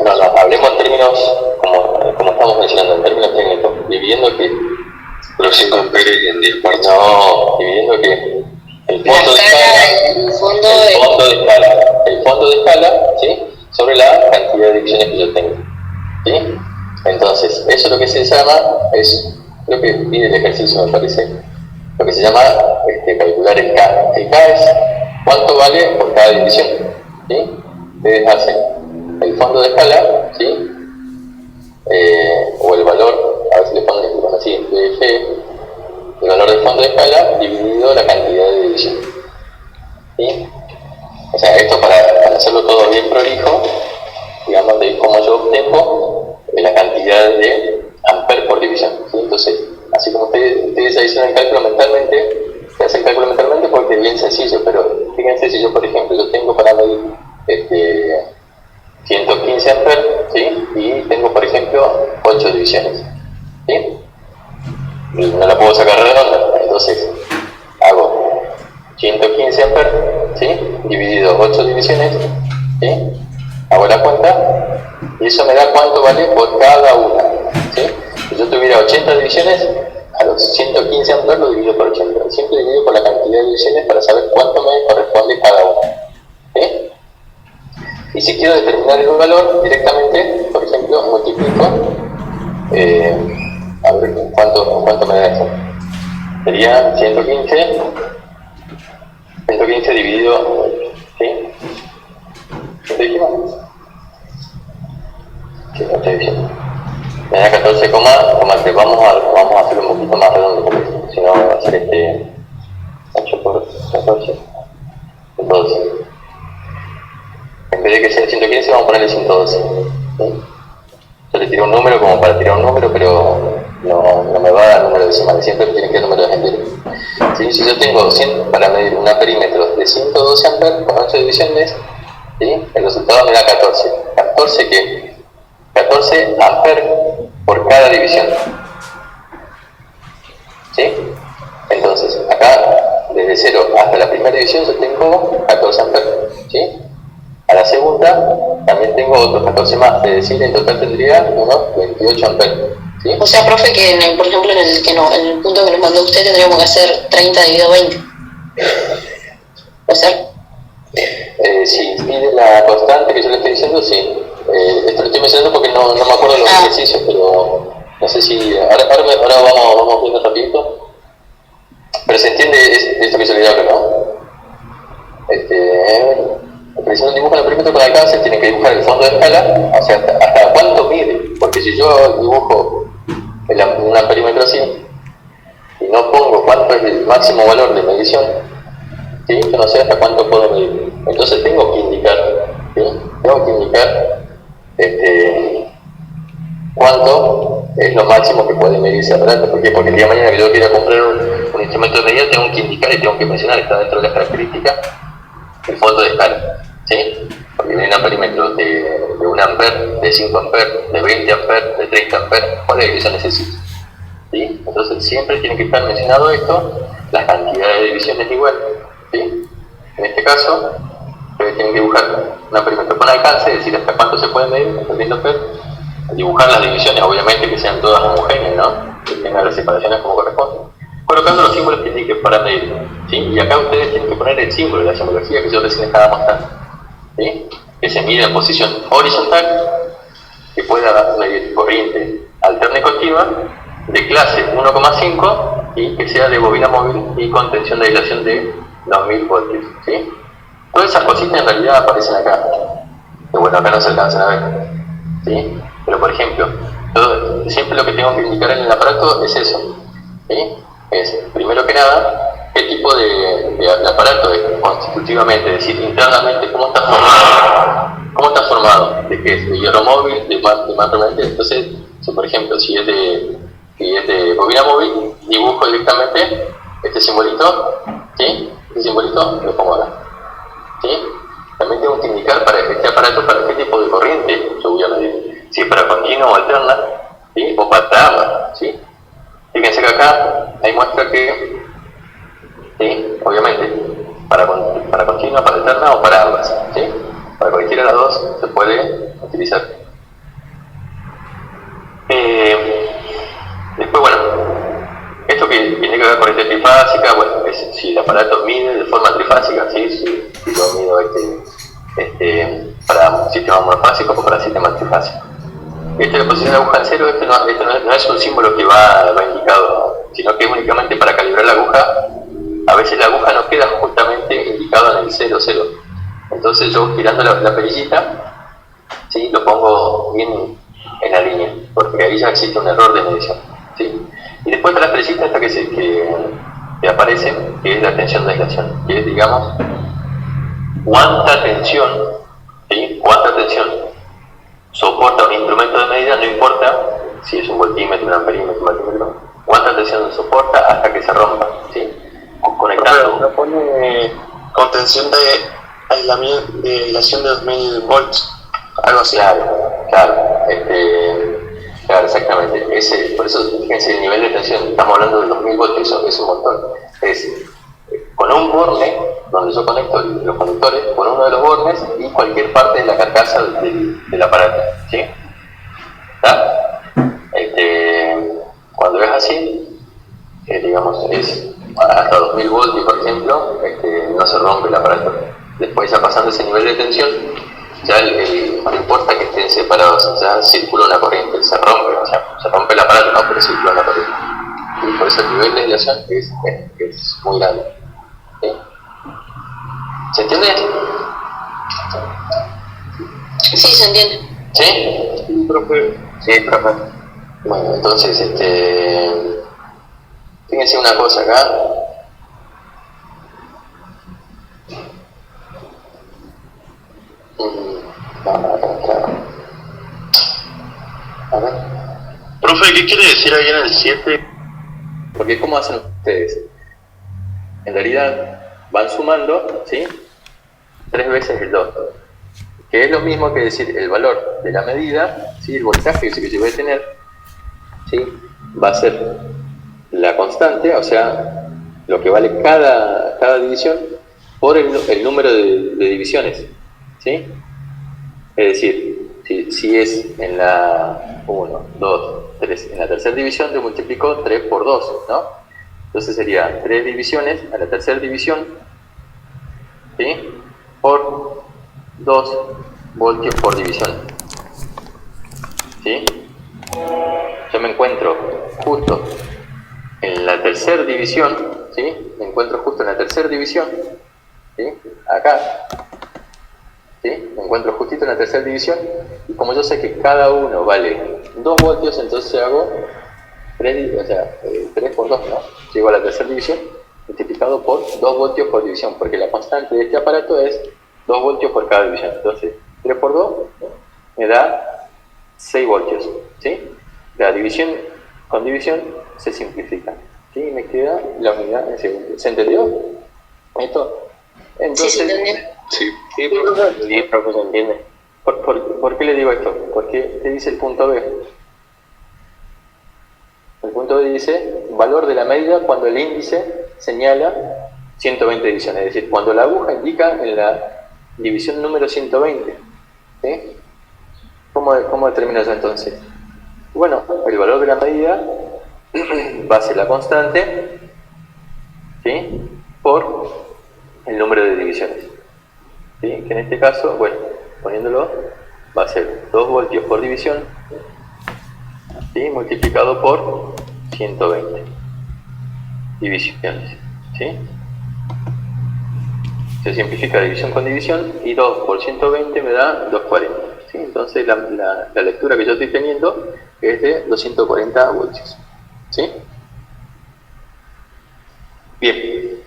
No, hablemos en términos, como estamos mencionando, en términos técnicos. ¿Dividiendo qué? Los 5 amperes en 10 partes. No, dividiendo qué. El fondo de escala, ¿sí? Sobre la cantidad de divisiones que yo tengo, ¿sí? Entonces, eso es lo que se llama, creo que pide el ejercicio, me parece, lo que se llama calcular el K. El K es cuánto vale por cada división, ¿sí? Ustedes hacen el fondo de escala, ¿sí? O el valor, a ver si le ponen así, el valor del fondo de escala dividido la cantidad de divisiones, ¿sí? O sea, esto para hacerlo todo bien prolijo, digamos, de cómo yo obtengo la cantidad de amperes por división, ¿sí? Entonces, así como ustedes hicieron el cálculo mentalmente, se hace el cálculo mentalmente porque es bien sencillo, pero fíjense si yo, por ejemplo, yo tengo para medir 115 amperes, ¿sí? Y tengo, por ejemplo, 8 divisiones, ¿sí? Y no la puedo sacar redonda, entonces hago 115 amperes, ¿sí? Dividido 8 divisiones, ¿sí? Hago la cuenta y eso me da cuánto vale por cada una, ¿sí? Si yo tuviera 80 divisiones, a los 115 amperes lo divido por 80. Siempre divido por la cantidad de divisiones para saber cuánto me corresponde cada una, ¿sí? Y si quiero determinar el valor directamente, por ejemplo, multiplico, a ver cuánto me da esto. Sería 115 dividido, ¿sí? ¿Qué dijimos? Sí, no estoy diciendo. Me da 14,3. Vamos a hacerlo un poquito más redondo, porque si no va a ser 8 por 14, 12. En vez de que sea 115, vamos a ponerle 112. ¿Sí? Yo le tiro un número como para tirar un número, pero no me va a dar número decimal, siempre tiene que dar números enteros. ¿Sí? Si yo tengo para medir un amperímetro de 112 amperes con 8 divisiones, ¿sí? El resultado me da 14. ¿14 qué? 14 amperes por cada división. ¿Sí? Entonces, acá, desde 0 hasta la primera división, yo tengo 14 amperes. ¿Sí? A la segunda, también tengo otros 14 más, es decir, en total tendría unos 28 amperes. ¿Sí? O sea, profe, que por ejemplo en el punto que nos mandó usted tendríamos que hacer 30 dividido 20. ¿Puede ser? Si pide la constante que yo le estoy diciendo, sí. esto lo estoy mencionando porque no me acuerdo de los ejercicios, pero no sé si... Ahora vamos viendo rapidito. Pero se entiende esto que yo le hablo, ¿no? Utilizando un dibujo en el perímetro con alcance, tienen que dibujar el fondo de escala, o sea, hasta cuánto mide, porque si yo dibujo un amperímetro así, y no pongo cuánto es el máximo valor de medición, ¿sí? Yo no sé hasta cuánto puedo medir. Entonces tengo que indicar, ¿sí? Cuánto es lo máximo que puede medir ese aparato. ¿Por qué? Porque el día de mañana que yo quiera comprar un instrumento de medida, tengo que indicar y tengo que mencionar, está dentro de las características, el fondo de escala, ¿sí? Porque viene un amperímetro de 1 amper, de 5 amper, de 20 amper, de 30 amper, ¿cuál es que yo necesito? ¿Sí? Entonces siempre tiene que estar mencionado esto, las cantidades de divisiones igual, ¿sí? En este caso, ustedes tienen que dibujar un amperímetro con alcance, es decir, hasta cuánto se puede medir, hasta 20 amper, dibujar las divisiones, obviamente que sean todas homogéneas, ¿no? Que tengan las separaciones como corresponde, colocando los símbolos que indiquen para medir, ¿sí? Y acá ustedes tienen que poner el símbolo de la simbología que yo recién estaba mostrando, ¿sí? Que se mide en posición horizontal, que pueda medir corriente alterna y continua, de clase 1,5 y que sea de bobina móvil y con tensión de aislación de 2000 voltios, ¿sí? Todas esas cositas en realidad aparecen acá, que bueno, acá no se alcanzan a ver, ¿sí? Pero por ejemplo, siempre lo que tengo que indicar en el aparato es eso, ¿sí? Es, primero que nada, qué tipo de aparato es constitutivamente, es decir, internamente, cómo está formado, de qué es, de hierro móvil, de manto. Entonces, por ejemplo, si es de bobina móvil, dibujo directamente este simbolito, ¿sí? Este simbolito lo pongo acá, ¿sí? También tengo que indicar para este aparato para qué tipo de corriente yo voy a medir, si es para continua o alterna, ¿sí? O para ambas, ¿sí? Fíjense que acá hay muestra que, ¿sí? Obviamente, para continua, para alterna o para ambas, ¿sí? Para cualquiera de las dos se puede utilizar. Después, bueno, esto que tiene que ver con esta trifásica, bueno, es si el aparato mide de forma trifásica, ¿sí? Si yo mido para un sistema monofásico o para sistema trifásico. La posición de aguja en cero, no es un símbolo que va indicado, sino que es únicamente para calibrar la aguja. A veces la aguja no queda justamente indicada en el 0, 0. Entonces yo girando la perillita, ¿sí? Lo pongo bien en la línea, porque ahí ya existe un error de medición, ¿sí? Y después de las perillitas hasta que aparece, que es la tensión de aislación, que es, digamos, cuánta tensión, ¿sí? Cuánta tensión soporta un instrumento de medida, no importa si es un voltímetro, un amperímetro, un multímetro, cuánta tensión soporta hasta que se rompa, ¿sí? Conectando. Pero pone con tensión de aislación de 2000 volts, algo así. Claro, exactamente. Por eso, fíjense, el nivel de tensión, estamos hablando de 2000 voltios, eso es un montón. Es con un borne, donde yo conecto los conductores, con uno de los bornes y cualquier parte de la carcasa del aparato, ¿sí? ¿Está? Cuando es así, digamos, es hasta 2000 voltios, por ejemplo, no se rompe el aparato. Después, ya pasando ese nivel de tensión, ya no importa que estén separados, ya circula una corriente, se rompe, o sea, se rompe el aparato, no, pero circula una corriente. Y por eso el nivel de aislación es muy grande, ¿sí? ¿Se entiende? Sí, se entiende. ¿Sí? Profe. Sí, profe. Bueno, entonces, fíjense una cosa acá. A ver. Profe, ¿qué quiere decir ahí en el 7? Porque ¿cómo hacen ustedes? En realidad van sumando, ¿sí? 3 veces el 2, que es lo mismo que decir el valor de la medida, ¿sí? El voltaje que yo voy a tener, ¿sí? Va a ser la constante, o sea, lo que vale cada división por el número de divisiones, ¿sí? Es decir, si es en la 1, 2, 3, en la tercera división yo multiplico 3 por 2, ¿no? Entonces sería 3 divisiones a la tercera división, ¿sí? Por 2 voltios por división, ¿sí? Yo me encuentro justo en la tercera división, ¿sí? Me encuentro justo en la tercera división, ¿sí? Acá, ¿sí? Me encuentro justito en la tercera división, y como yo sé que cada uno vale 2 voltios, entonces hago 3 por 2, ¿no? Llego a la tercera división multiplicado por 2 voltios por división, porque la constante de este aparato es 2 voltios por cada división. Entonces, 3 por 2 me da 6 voltios, ¿sí? La división con división se simplifica, ¿sí? Me queda la unidad en segundos. ¿Se entendió esto? Entonces, Sí, se entendió. Sí, profe, se entiende. ¿Por qué le digo esto? Porque te dice el punto B. El punto B dice valor de la medida cuando el índice señala 120 divisiones, es decir, cuando la aguja indica en la división número 120. ¿Sí? ¿Cómo determino yo entonces? Bueno, el valor de la medida va a ser la constante, ¿sí? Por el número de divisiones, ¿sí? Que en este caso, bueno, poniéndolo, va a ser 2 voltios por división, ¿sí? Multiplicado por 120 divisiones, ¿sí? Se simplifica división con división y 2 por 120 me da 240, ¿sí? Entonces la lectura que yo estoy teniendo es de 240 voltios, ¿sí? Bien.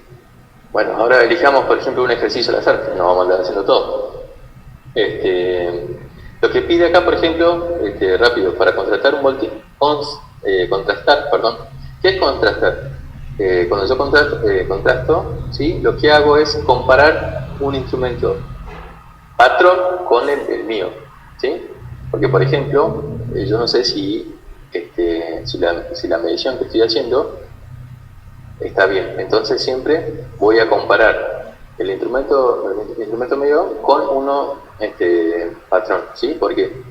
Bueno, ahora elijamos, por ejemplo, un ejercicio al azar, no vamos a andar haciendo todo. Lo que pide acá, por ejemplo, rápido, para contrastar un voltio, ¿qué es contrastar? Cuando yo contrasto, ¿sí? Lo que hago es comparar un instrumento patrón con el mío, ¿sí? Porque, por ejemplo, yo no sé si la medición que estoy haciendo está bien, entonces siempre voy a comparar el instrumento mío con uno patrón, ¿sí? Porque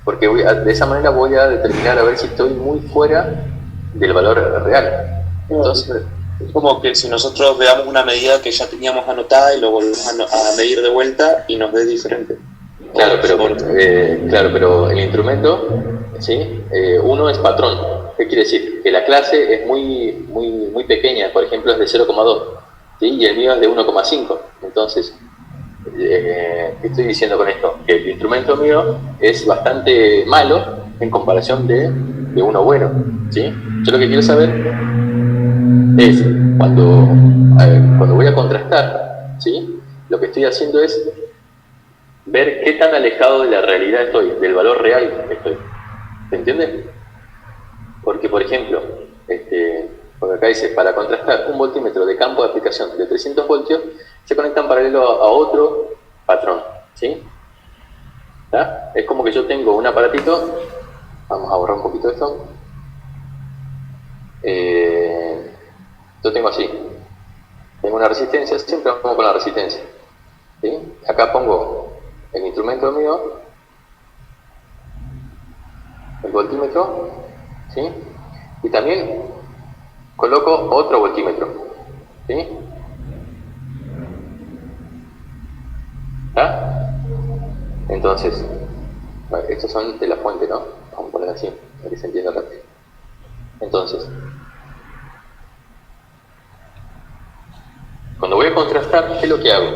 de esa manera voy a determinar a ver si estoy muy fuera del valor real. Entonces, es como que si nosotros veamos una medida que ya teníamos anotada y lo volvemos a medir de vuelta y nos dé diferente. Claro, pero el instrumento, ¿sí? Uno es patrón. ¿Qué quiere decir? Que la clase es muy pequeña, por ejemplo es de 0,2, ¿sí? Y el mío es de 1,5. Entonces, ¿qué estoy diciendo con esto? Que el instrumento mío es bastante malo en comparación de uno bueno, ¿sí? Yo lo que quiero saber es, cuando voy a contrastar, ¿sí? Lo que estoy haciendo es ver qué tan alejado de la realidad estoy, del valor real estoy. ¿Se entiende? Porque, por ejemplo, porque acá dice, para contrastar un voltímetro de campo de aplicación de 300 voltios, se conecta en paralelo a otro patrón, ¿sí? ¿Está? Es como que yo tengo un aparatito, vamos a borrar un poquito esto, yo tengo así, tengo una resistencia, siempre vamos con la resistencia, ¿sí? Acá pongo el instrumento mío, el voltímetro, ¿sí? Y también coloco otro voltímetro, ¿sí? ¿Está? Entonces, bueno, estos son de la fuente, ¿no? Vamos a poner así, para que se entienda rápido. Entonces, cuando voy a contrastar, ¿qué es lo que hago?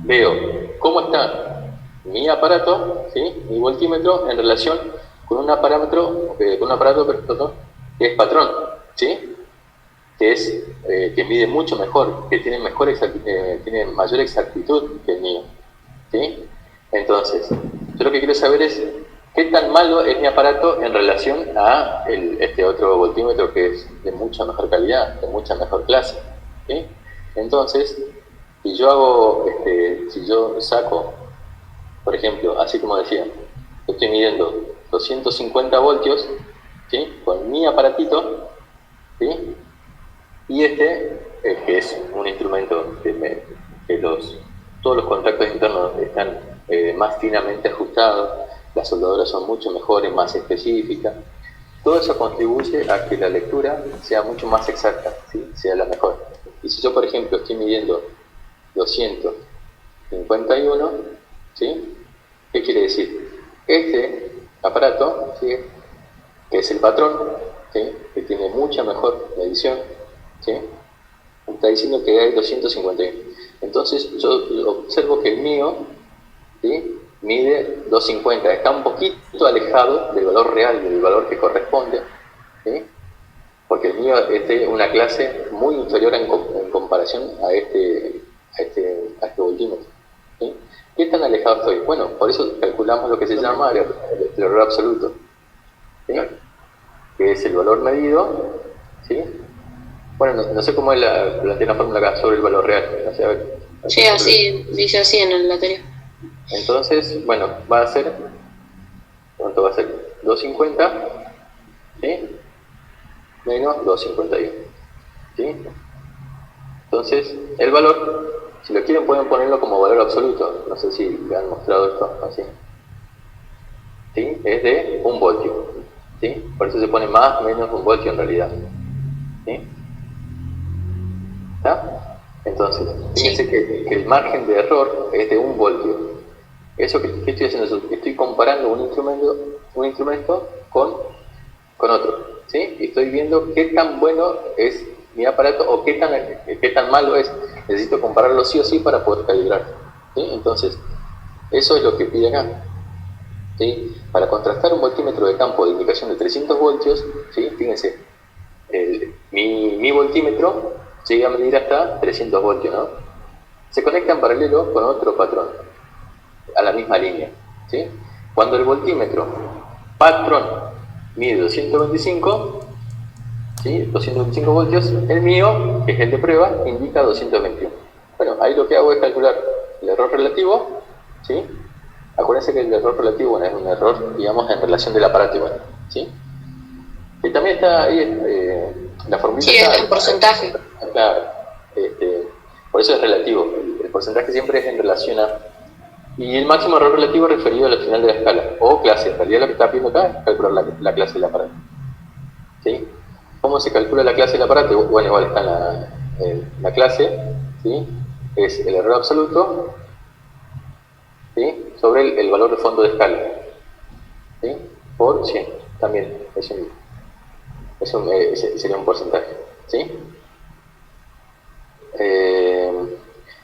Veo cómo está mi aparato, ¿sí? Mi voltímetro en relación con un aparato, que es patrón, ¿sí? Que mide mucho mejor, que tiene tiene mayor exactitud que el mío, ¿sí? Entonces, yo lo que quiero saber es qué tan malo es mi aparato en relación a este otro voltímetro que es de mucha mejor calidad, de mucha mejor clase, ¿sí? Entonces, si yo saco, por ejemplo, así como decía, yo estoy midiendo 250 voltios, ¿sí? Con mi aparatito, ¿sí? Y que es un instrumento que todos los contactos internos están más finamente ajustados, las soldaduras son mucho mejores, más específicas. Todo eso contribuye a que la lectura sea mucho más exacta, ¿sí? Sea la mejor. Y si yo, por ejemplo, estoy midiendo 251, ¿sí? ¿Qué quiere decir? aparato, ¿sí? Que es el patrón, ¿sí? Que tiene mucha mejor medición, ¿sí? Está diciendo que hay 251. Entonces yo observo que el mío, ¿sí? Mide 250, está un poquito alejado del valor real, del valor que corresponde, ¿sí? Porque el mío es de una clase muy inferior en comparación a este voltímetro, ¿sí? ¿Qué tan alejado estoy? Bueno, por eso calculamos lo que se llama el error absoluto, ¿sí? Que es el valor medido, ¿sí? Bueno, no sé cómo es la fórmula acá sobre el valor real, no sé, a ver. Sí, así, dice así en el anterior. Entonces, bueno, va a ser, ¿cuánto va a ser? 250, ¿sí? Menos 251, ¿sí? Entonces, el valor, si lo quieren pueden ponerlo como valor absoluto, no sé si le han mostrado esto así, ¿sí? Es de 1 voltio, ¿sí? Por eso se pone más menos 1 voltio en realidad, ¿sí? ¿Está? Entonces, fíjense que el margen de error es de 1 voltio. Eso que estoy haciendo yo, estoy comparando un instrumento con otro, ¿sí? Y estoy viendo qué tan bueno es mi aparato o qué tan malo es. Necesito compararlo sí o sí para poder calibrar, ¿sí? Entonces, eso es lo que pide acá, ¿sí? Para contrastar un voltímetro de campo de indicación de 300 voltios, ¿sí? Fíjense, mi voltímetro llega a medir hasta 300 voltios, ¿no? Se conecta en paralelo con otro patrón, a la misma línea, ¿sí? Cuando el voltímetro patrón mide 225, ¿sí? 225 voltios, el mío, que es el de prueba, indica 221. Bueno, ahí lo que hago es calcular el error relativo, ¿sí? Acuérdense que el error relativo, bueno, es un error, digamos, en relación del aparato, bueno, ¿sí? Y también está ahí la formulita. Sí, es en porcentaje. Claro, por eso es relativo. El porcentaje siempre es en relación a. Y el máximo error relativo referido al final de la escala, o clase. En realidad lo que está viendo acá es calcular la clase del aparato, ¿sí? ¿Cómo se calcula la clase del aparato? Bueno, igual está la clase, ¿sí? Es el error absoluto, ¿sí? Sobre el valor de fondo de escala, ¿sí? Por 100, también sería un porcentaje, ¿sí?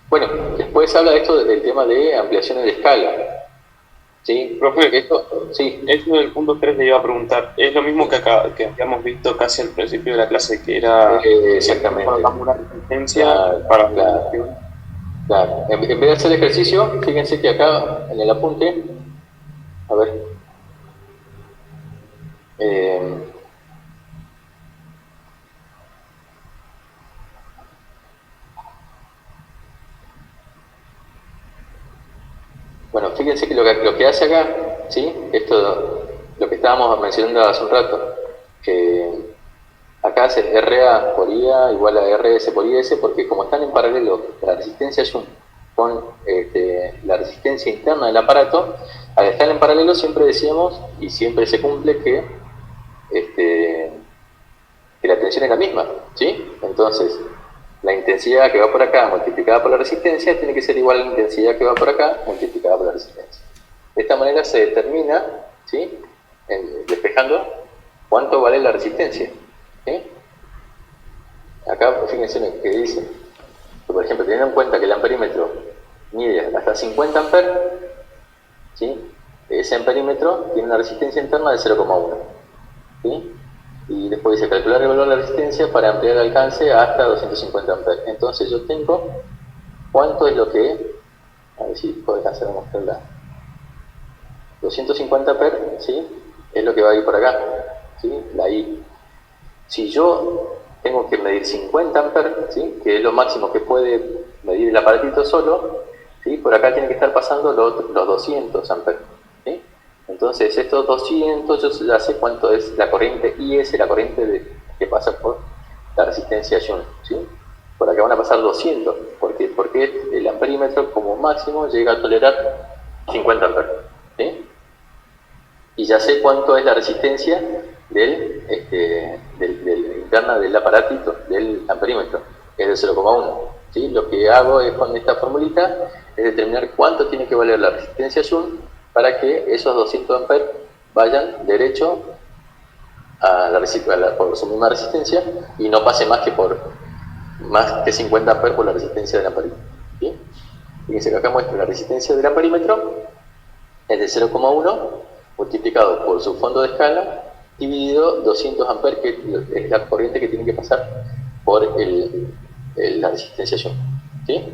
Bueno, después habla de esto del tema de ampliaciones de escala, ¿sí? Profe, sí. eso del punto 3 le iba a preguntar. Es lo mismo que habíamos visto casi al principio de la clase, que era exactamente una resistencia para Claro. En vez de hacer el ejercicio, fíjense que acá en el apunte, a ver, bueno, fíjense que lo que hace acá, ¿sí? Esto, lo que estábamos mencionando hace un rato, que acá hace RA por IA igual a RS por IS, porque como están en paralelo la resistencia Shunt con la resistencia interna del aparato, al estar en paralelo siempre decíamos, y siempre se cumple, que la tensión es la misma, ¿sí? Entonces, la intensidad que va por acá multiplicada por la resistencia tiene que ser igual a la intensidad que va por acá multiplicada por la resistencia. De esta manera se determina, ¿sí? Despejando cuánto vale la resistencia, ¿sí? Acá fíjense que dice, que, por ejemplo, teniendo en cuenta que el amperímetro mide hasta 50 amperes, ¿sí? Ese amperímetro tiene una resistencia interna de 0,1, ¿sí? Y después dice calcular el valor de la resistencia para ampliar el alcance hasta 250 amperes. Entonces yo tengo cuánto es lo que, a ver si puedo alcanzar a mostrarla, 250 amperes, ¿sí? Es lo que va a ir por acá, ¿sí? La I. Si yo tengo que medir 50 amperes, ¿sí? Que es lo máximo que puede medir el aparatito solo, ¿sí? Por acá tiene que estar pasando los 200 amperes, ¿sí? Entonces estos 200 yo ya sé cuánto es la corriente IS, la corriente que pasa por la resistencia Shunt, ¿sí? Por acá van a pasar 200, porque el amperímetro como máximo llega a tolerar 50 amperes, ¿sí? Y ya sé cuánto es la resistencia del interna del aparatito, del amperímetro, es de 0,1, ¿sí? Lo que hago es con esta formulita es determinar cuánto tiene que valer la resistencia Shunt para que esos 200 amperes vayan derecho a por su misma resistencia y no pase más que 50 amperes por la resistencia del amperímetro. ¿Sí? Fíjense que acá muestra la resistencia del amperímetro es de 0,1 multiplicado por su fondo de escala dividido 200 amperes, que es la corriente que tiene que pasar por la resistencia Joule. ¿Sí?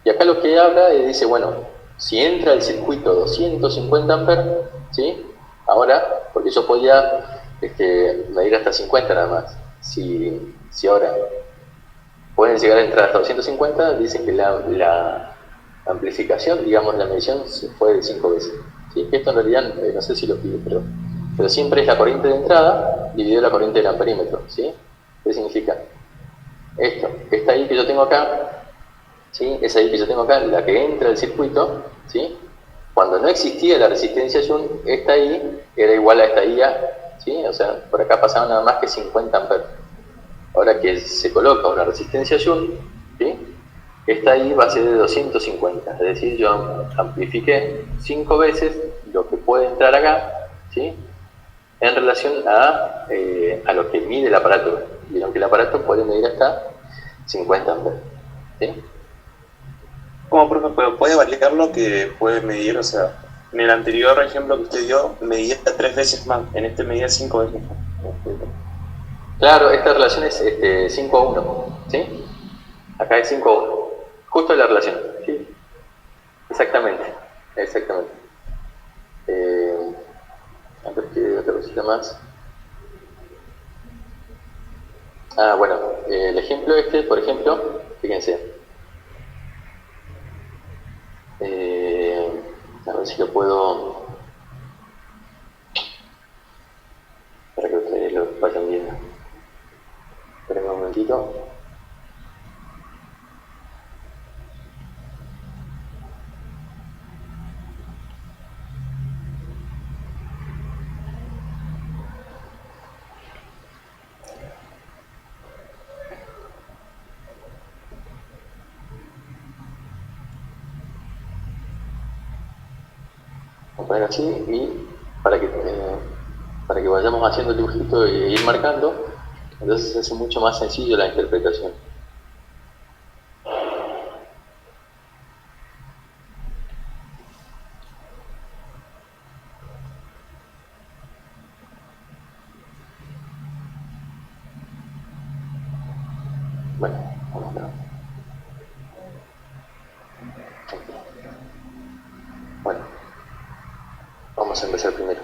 Y acá lo que habla dice, bueno, si entra al circuito 250 amperes, ¿sí? Ahora, porque yo podía medir hasta 50 nada más. Si ahora pueden llegar a entrar hasta 250, dice que la amplificación, digamos, la medición se fue de 5 veces. ¿Sí? Esto en realidad, no sé si lo pide, pero siempre es la corriente de entrada dividido la corriente del amperímetro. ¿Sí? ¿Qué significa? Esta I que yo tengo acá, ¿sí? Esa I que yo tengo acá, la que entra al circuito, ¿sí? Cuando no existía la resistencia Joule, esta I era igual a esta IA, ¿sí? O sea, por acá pasaba nada más que 50 amperes. Ahora que se coloca una resistencia Joule, ¿sí? Esta I va a ser de 250, es decir, yo amplifiqué 5 veces lo que puede entrar acá, ¿sí? En relación a lo que mide el aparato. Vieron que el aparato puede medir hasta 50 amperes, ¿sí? Como profe, pero puede variar lo que puede medir, o sea, en el anterior ejemplo que usted dio, medía 3 veces más, en este medía 5 veces más. Claro, esta relación es 5 a 1, ¿sí? Acá es 5 a 1, justo la relación, ¿sí? Exactamente. A ver qué otra cosita más. Bueno, el ejemplo por ejemplo, fíjense. A ver si lo puedo, para que ustedes lo vayan viendo. Esperen un momentito. Vamos a poner así y para que vayamos haciendo el dibujito e ir marcando, entonces se hace mucho más sencillo la interpretación. Bueno, vamos a ver. Bueno, vamos a empezar primero.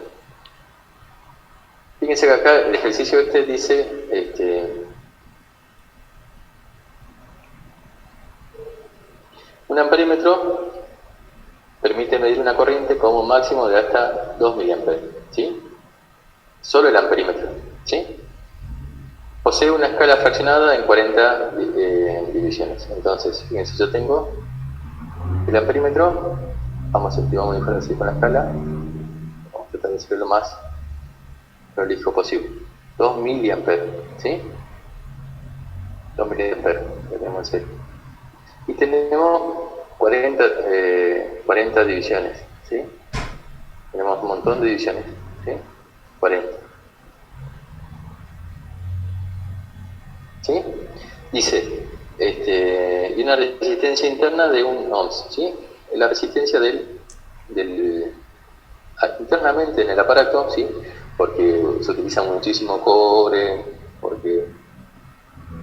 Fíjense que acá el ejercicio dice, un amperímetro permite medir una corriente como máximo de hasta 2 miliamperes, ¿sí? Solo el amperímetro, ¿sí? Posee una escala fraccionada en 40 divisiones. Entonces, fíjense, yo tengo el amperímetro, vamos a dibujar así con la escala, vamos a tratar de hacerlo lo más prolijo posible. 2 miliamperes, ¿sí? 2 miliamperes, tenemos hacer. Y tenemos 40 divisiones, ¿sí? Tenemos un montón de divisiones, ¿sí? 40. ¿Sí? Dice, y una resistencia interna de 1 ohms, ¿sí? La resistencia internamente en el aparato, ¿sí? Porque se utiliza muchísimo cobre, porque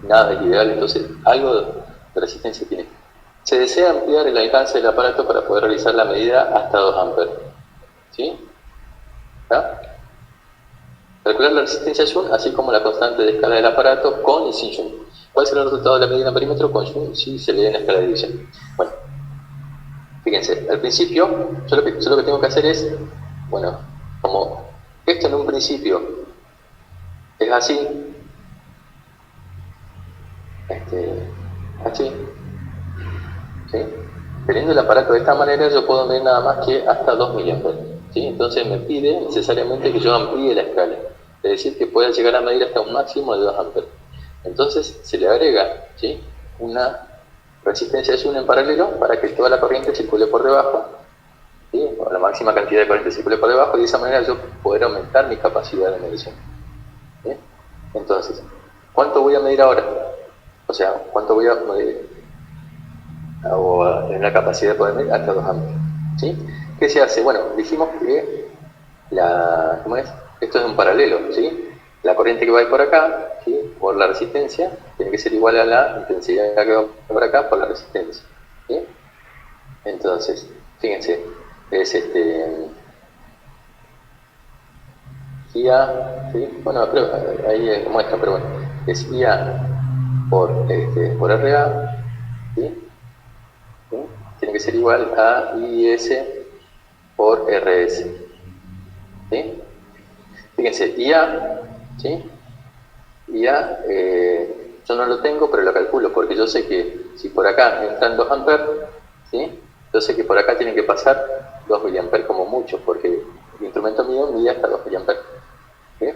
nada es ideal, entonces algo de resistencia tiene. Se desea ampliar el alcance del aparato para poder realizar la medida hasta 2 amperes, ¿sí? ¿Ah? Calcular la resistencia Joule, así como la constante de escala del aparato con y sin Joule. ¿Cuál será el resultado de la medida en amperímetro con Joule si se le da en la escala de división? Bueno, fíjense, al principio, yo lo que tengo que hacer es, bueno, como esto en un principio es así, así, ¿sí? Teniendo el aparato de esta manera, yo puedo medir nada más que hasta 2 miliamperes, ¿sí? Entonces me pide necesariamente que yo amplíe la escala, es decir, que pueda llegar a medir hasta un máximo de 2 amperes. Entonces se le agrega, ¿sí? Una resistencia Joule en paralelo para que toda la corriente circule por debajo, ¿sí? O la máxima cantidad de corriente circule por debajo y de esa manera yo poder aumentar mi capacidad de medición. ¿Bien? Entonces, ¿cuánto voy a medir ahora? O sea, ¿cuánto voy a medir? O tener la capacidad de poder medir hasta 2 amperes. ¿Sí? ¿Qué se hace? Bueno, dijimos que ¿cómo es? Esto es un paralelo, ¿sí? La corriente que va a ir por acá, ¿sí? Por la resistencia, tiene que ser igual a la intensidad que va por acá por la resistencia, ¿sí? Entonces, fíjense, es IA, ¿sí? Bueno, ahí muestra, pero bueno, es IA por RA, ¿sí? ¿Sí? Tiene que ser igual a IS por RS, ¿sí? Fíjense, IA, ¿sí? IA, yo no lo tengo, pero lo calculo, porque yo sé que si por acá entran 2 amperes, ¿sí? Yo sé que por acá tienen que pasar 2 miliamperes como mucho, porque el instrumento mío mide hasta 2 miliamperes, ¿sí?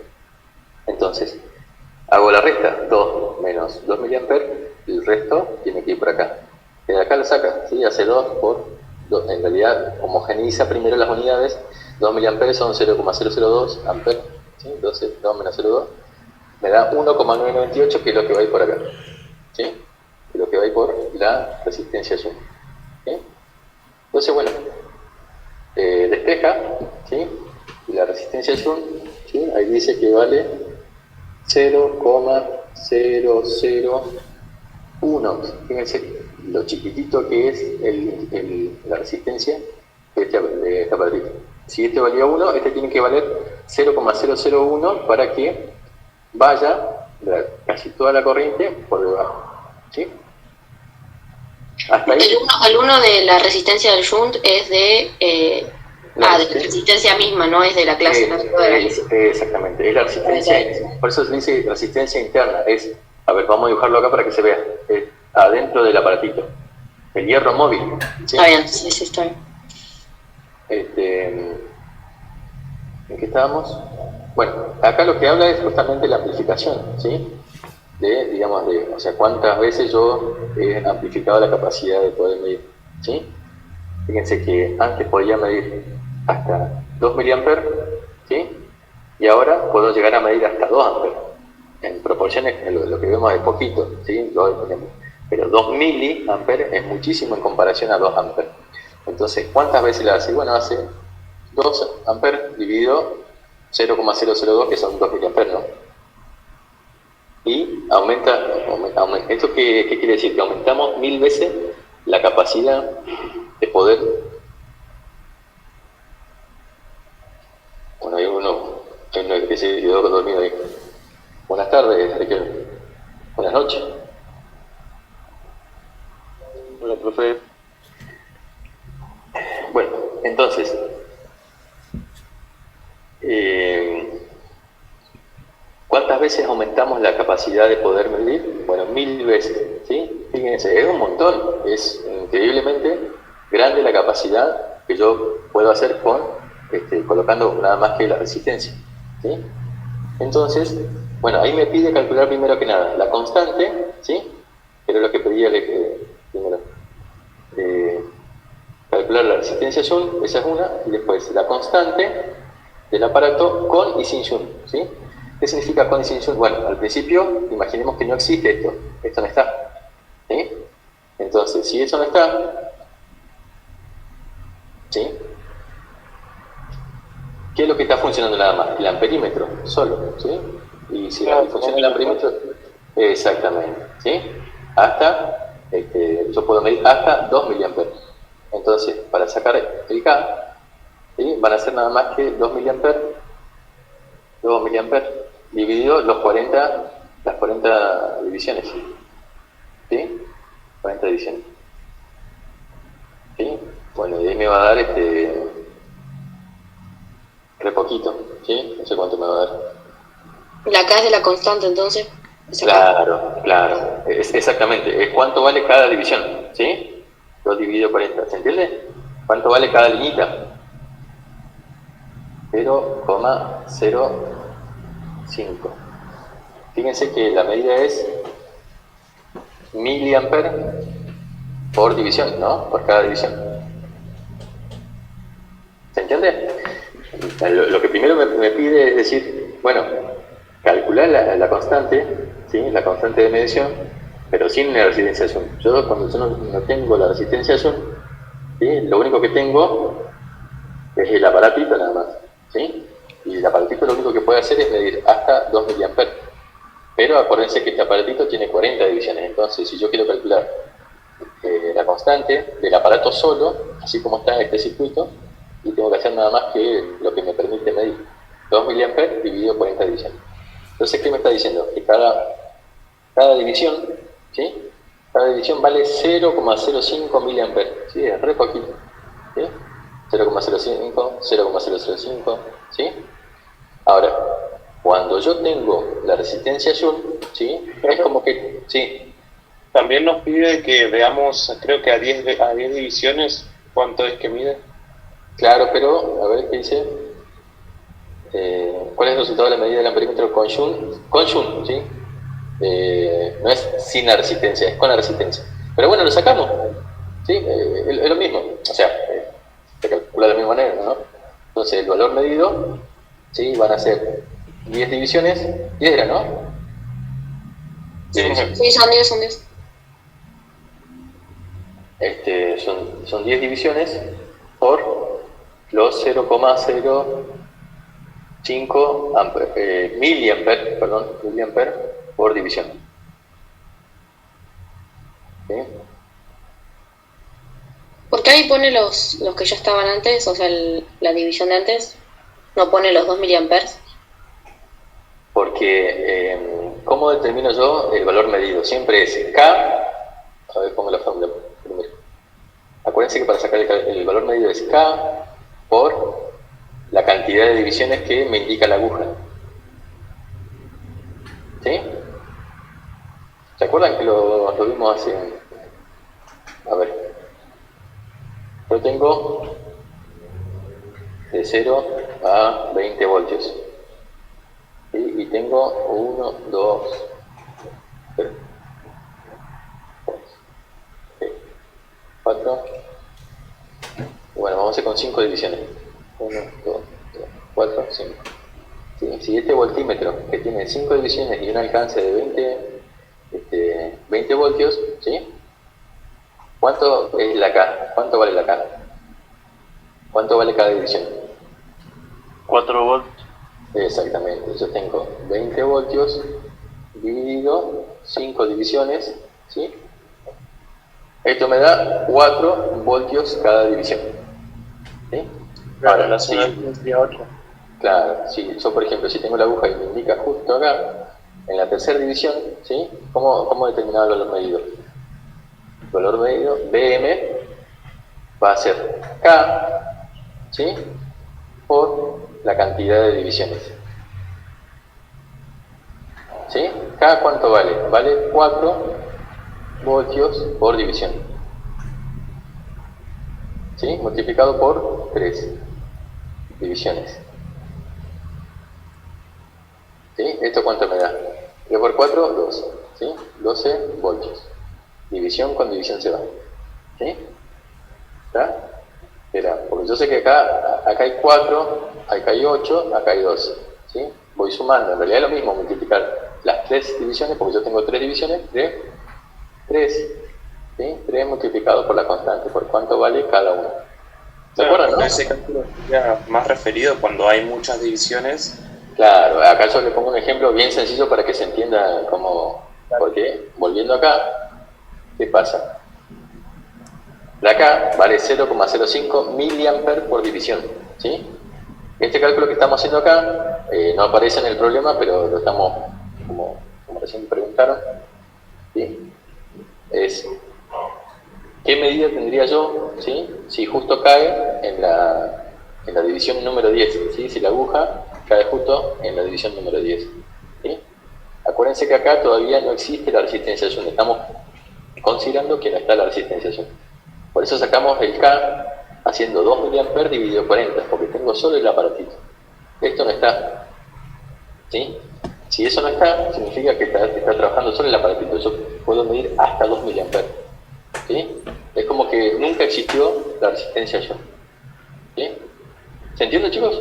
Entonces, hago la resta, 2 menos 2 miliamperes, y el resto tiene que ir por acá. Y de acá lo saca, ¿sí? Hace 2 por 2, en realidad homogeneiza primero las unidades. 2 miliamperes son 0,002 amperes, ¿sí? 2 menos 0,2 me da 1,998, que es lo que va a ir por acá, ¿sí? Es lo que va a ir por la resistencia Joule, ¿sí? Entonces, bueno, despeja, ¿sí? Y la resistencia Joule, ¿sí? Ahí dice que vale 0,001. Fíjense lo chiquitito que es la resistencia de esta partita. Si este valía 1, este tiene que valer 0,001 para que vaya casi toda la corriente por debajo, ¿sí? Hasta ahí. El 1 de la resistencia del shunt es de la resistencia misma, no es de la clase. Exactamente, es la resistencia, por eso se dice resistencia interna, a ver, vamos a dibujarlo acá para que se vea, adentro del aparatito, el hierro móvil, ¿sí? Está bien, sí, está bien. ¿En qué estábamos? Bueno, acá lo que habla es justamente la amplificación, ¿sí? O sea, cuántas veces yo he amplificado la capacidad de poder medir, ¿sí? Fíjense que antes podía medir hasta 2 miliamperes, ¿sí? Y ahora puedo llegar a medir hasta 2 amperes. En proporciones, lo que vemos es poquito, ¿sí? Pero 2 miliamperes es muchísimo en comparación a 2 amperes. Entonces, ¿cuántas veces la hace? Bueno, hace 2 amperes dividido 0,002, que son 2 miliamperes, ¿no? Y aumenta. ¿Esto qué quiere decir? Que aumentamos 1000 veces la capacidad de poder. Bueno, hay uno que se quedó dormido ahí. Buenas tardes, Riquelme. Buenas noches. Hola, profe. Bueno, entonces, ¿cuántas veces aumentamos la capacidad de poder medir? Bueno, 1000 veces, ¿sí? Fíjense, es un montón, es increíblemente grande la capacidad que yo puedo hacer colocando nada más que la resistencia, ¿sí? Entonces, bueno, ahí me pide calcular primero que nada la constante, ¿sí? Que era lo que pedía primero. Calcular la resistencia Joule, esa es una, y después la constante del aparato con y sin Joule, ¿sí? ¿Qué significa con y sin Joule? Bueno, al principio imaginemos que no existe esto no está, ¿sí? Entonces, si eso no está, ¿sí? ¿Qué es lo que está funcionando nada más? El amperímetro, solo, ¿sí? Y si funciona el amperímetro, exactamente, ¿sí? Hasta, yo puedo medir hasta 2 miliamperes. Entonces, para sacar el K, ¿sí? Van a ser nada más que 2 miliamperes dividido las 40 divisiones, ¿sí? 40 divisiones, ¿sí? Bueno, y ahí me va a dar re poquito, ¿sí? No sé cuánto me va a dar. La K es de la constante, entonces. Claro, exactamente, es cuánto vale cada división, ¿sí? 2 dividido 40, ¿se entiende? ¿Cuánto vale cada liñita? 0,05. Fíjense que la medida es miliamperes por división, ¿no? Por cada división. ¿Se entiende? Lo que primero me pide es decir, bueno, calcular la constante, ¿sí? La constante de medición, pero sin la resistencia Zoom. Cuando yo no tengo la resistencia Zoom, ¿sí? Lo único que tengo es el aparatito nada más, ¿sí? Y el aparatito lo único que puede hacer es medir hasta 2 mA. Pero acuérdense que este aparatito tiene 40 divisiones, entonces si yo quiero calcular la constante del aparato solo, así como está en este circuito, y tengo que hacer nada más que lo que me permite medir 2 mA dividido 40 divisiones. Entonces, ¿qué me está diciendo? Que cada división, ¿sí? Cada división vale 0,05 mA, ¿sí? Es re poquito, ¿sí? 0,05, 0,005, ¿sí? Ahora, cuando yo tengo la resistencia Joule, ¿sí? Es como que, sí. También nos pide que veamos, creo que a 10 divisiones, ¿cuánto es que mide? Claro, pero, a ver qué dice. ¿Cuál es el resultado de la medida del amperímetro con Joule? Con Joule, ¿sí? No es sin la resistencia, es con la resistencia. Pero bueno, lo sacamos, ¿sí? Es lo mismo, o sea, se calcula de la misma manera, ¿no? Entonces, el valor medido, ¿sí? Van a ser 10 divisiones, 10 era, ¿no? Sí, Sí, son 10, son 10. Son 10 divisiones por los 0,05 miliamper por división. ¿Sí? ¿Por qué ahí pone los que ya estaban antes? O sea, la división de antes. ¿No pone los 2 miliamperes? Porque, ¿cómo determino yo el valor medido? Siempre es K. A ver, pongo la fórmula primero. Acuérdense que para sacar el valor medido es K por la cantidad de divisiones que me indica la aguja. ¿Sí? ¿Se acuerdan que lo vimos hace? A ver. Yo tengo de 0 a 20 voltios. ¿Sí? Y tengo 1, 2, 3, 4. Bueno, vamos a hacer con 5 divisiones. 1, 2, 3, 4, 5. ¿Sí? Si este voltímetro, que tiene 5 divisiones y un alcance de 20 voltios, ¿sí? ¿Cuánto es la K? ¿Cuánto vale la K? ¿Cuánto vale cada división? 4 volts. Exactamente, yo tengo 20 voltios dividido 5 divisiones, ¿sí? Esto me da 4 voltios cada división, ¿sí? Claro, Ahora, la sí, zona sería 8. claro, si yo por ejemplo, si tengo la aguja y me indica justo acá, en la tercera división, ¿sí? ¿Cómo determinar el valor medido? El valor medido, BM, va a ser K, ¿sí? Por la cantidad de divisiones. ¿Sí? ¿K cuánto vale? Vale 4 voltios por división. ¿Sí? Multiplicado por 3 divisiones. ¿Sí? ¿Esto cuánto me da? 3 por 4, 2. ¿Sí? 12 voltios. División con división se va. ¿Sí? ¿Está? Espera, porque yo sé que acá hay 4, acá hay 8, acá hay 12. ¿Sí? Voy sumando. En realidad es lo mismo multiplicar las 3 divisiones, porque yo tengo 3 divisiones de 3. ¿Sí? 3 multiplicado por la constante, por cuánto vale cada uno. ¿Se acuerdan, no? Ese cálculo sería más referido cuando hay muchas divisiones. Claro, acá yo le pongo un ejemplo bien sencillo para que se entienda cómo. Porque, volviendo acá, ¿qué pasa? La K vale 0,05 miliamper por división, ¿sí? Este cálculo que estamos haciendo acá no aparece en el problema, pero lo estamos, como recién preguntaron, ¿sí? Es ¿qué medida tendría yo, ¿sí? Si justo cae en la división número 10, ¿sí? Si la aguja cae justo en la división número 10, ¿sí? Acuérdense que acá todavía no existe la resistencia Joule, estamos considerando que no está la resistencia Joule. Por eso sacamos el K haciendo 2 mA dividido 40, porque tengo solo el aparatito. Esto no está, ¿sí? Si eso no está, significa que está trabajando solo el aparatito. Yo puedo medir hasta 2 mA, ¿sí? Es como que nunca existió la resistencia Joule, ¿sí? ¿Se entiende, chicos?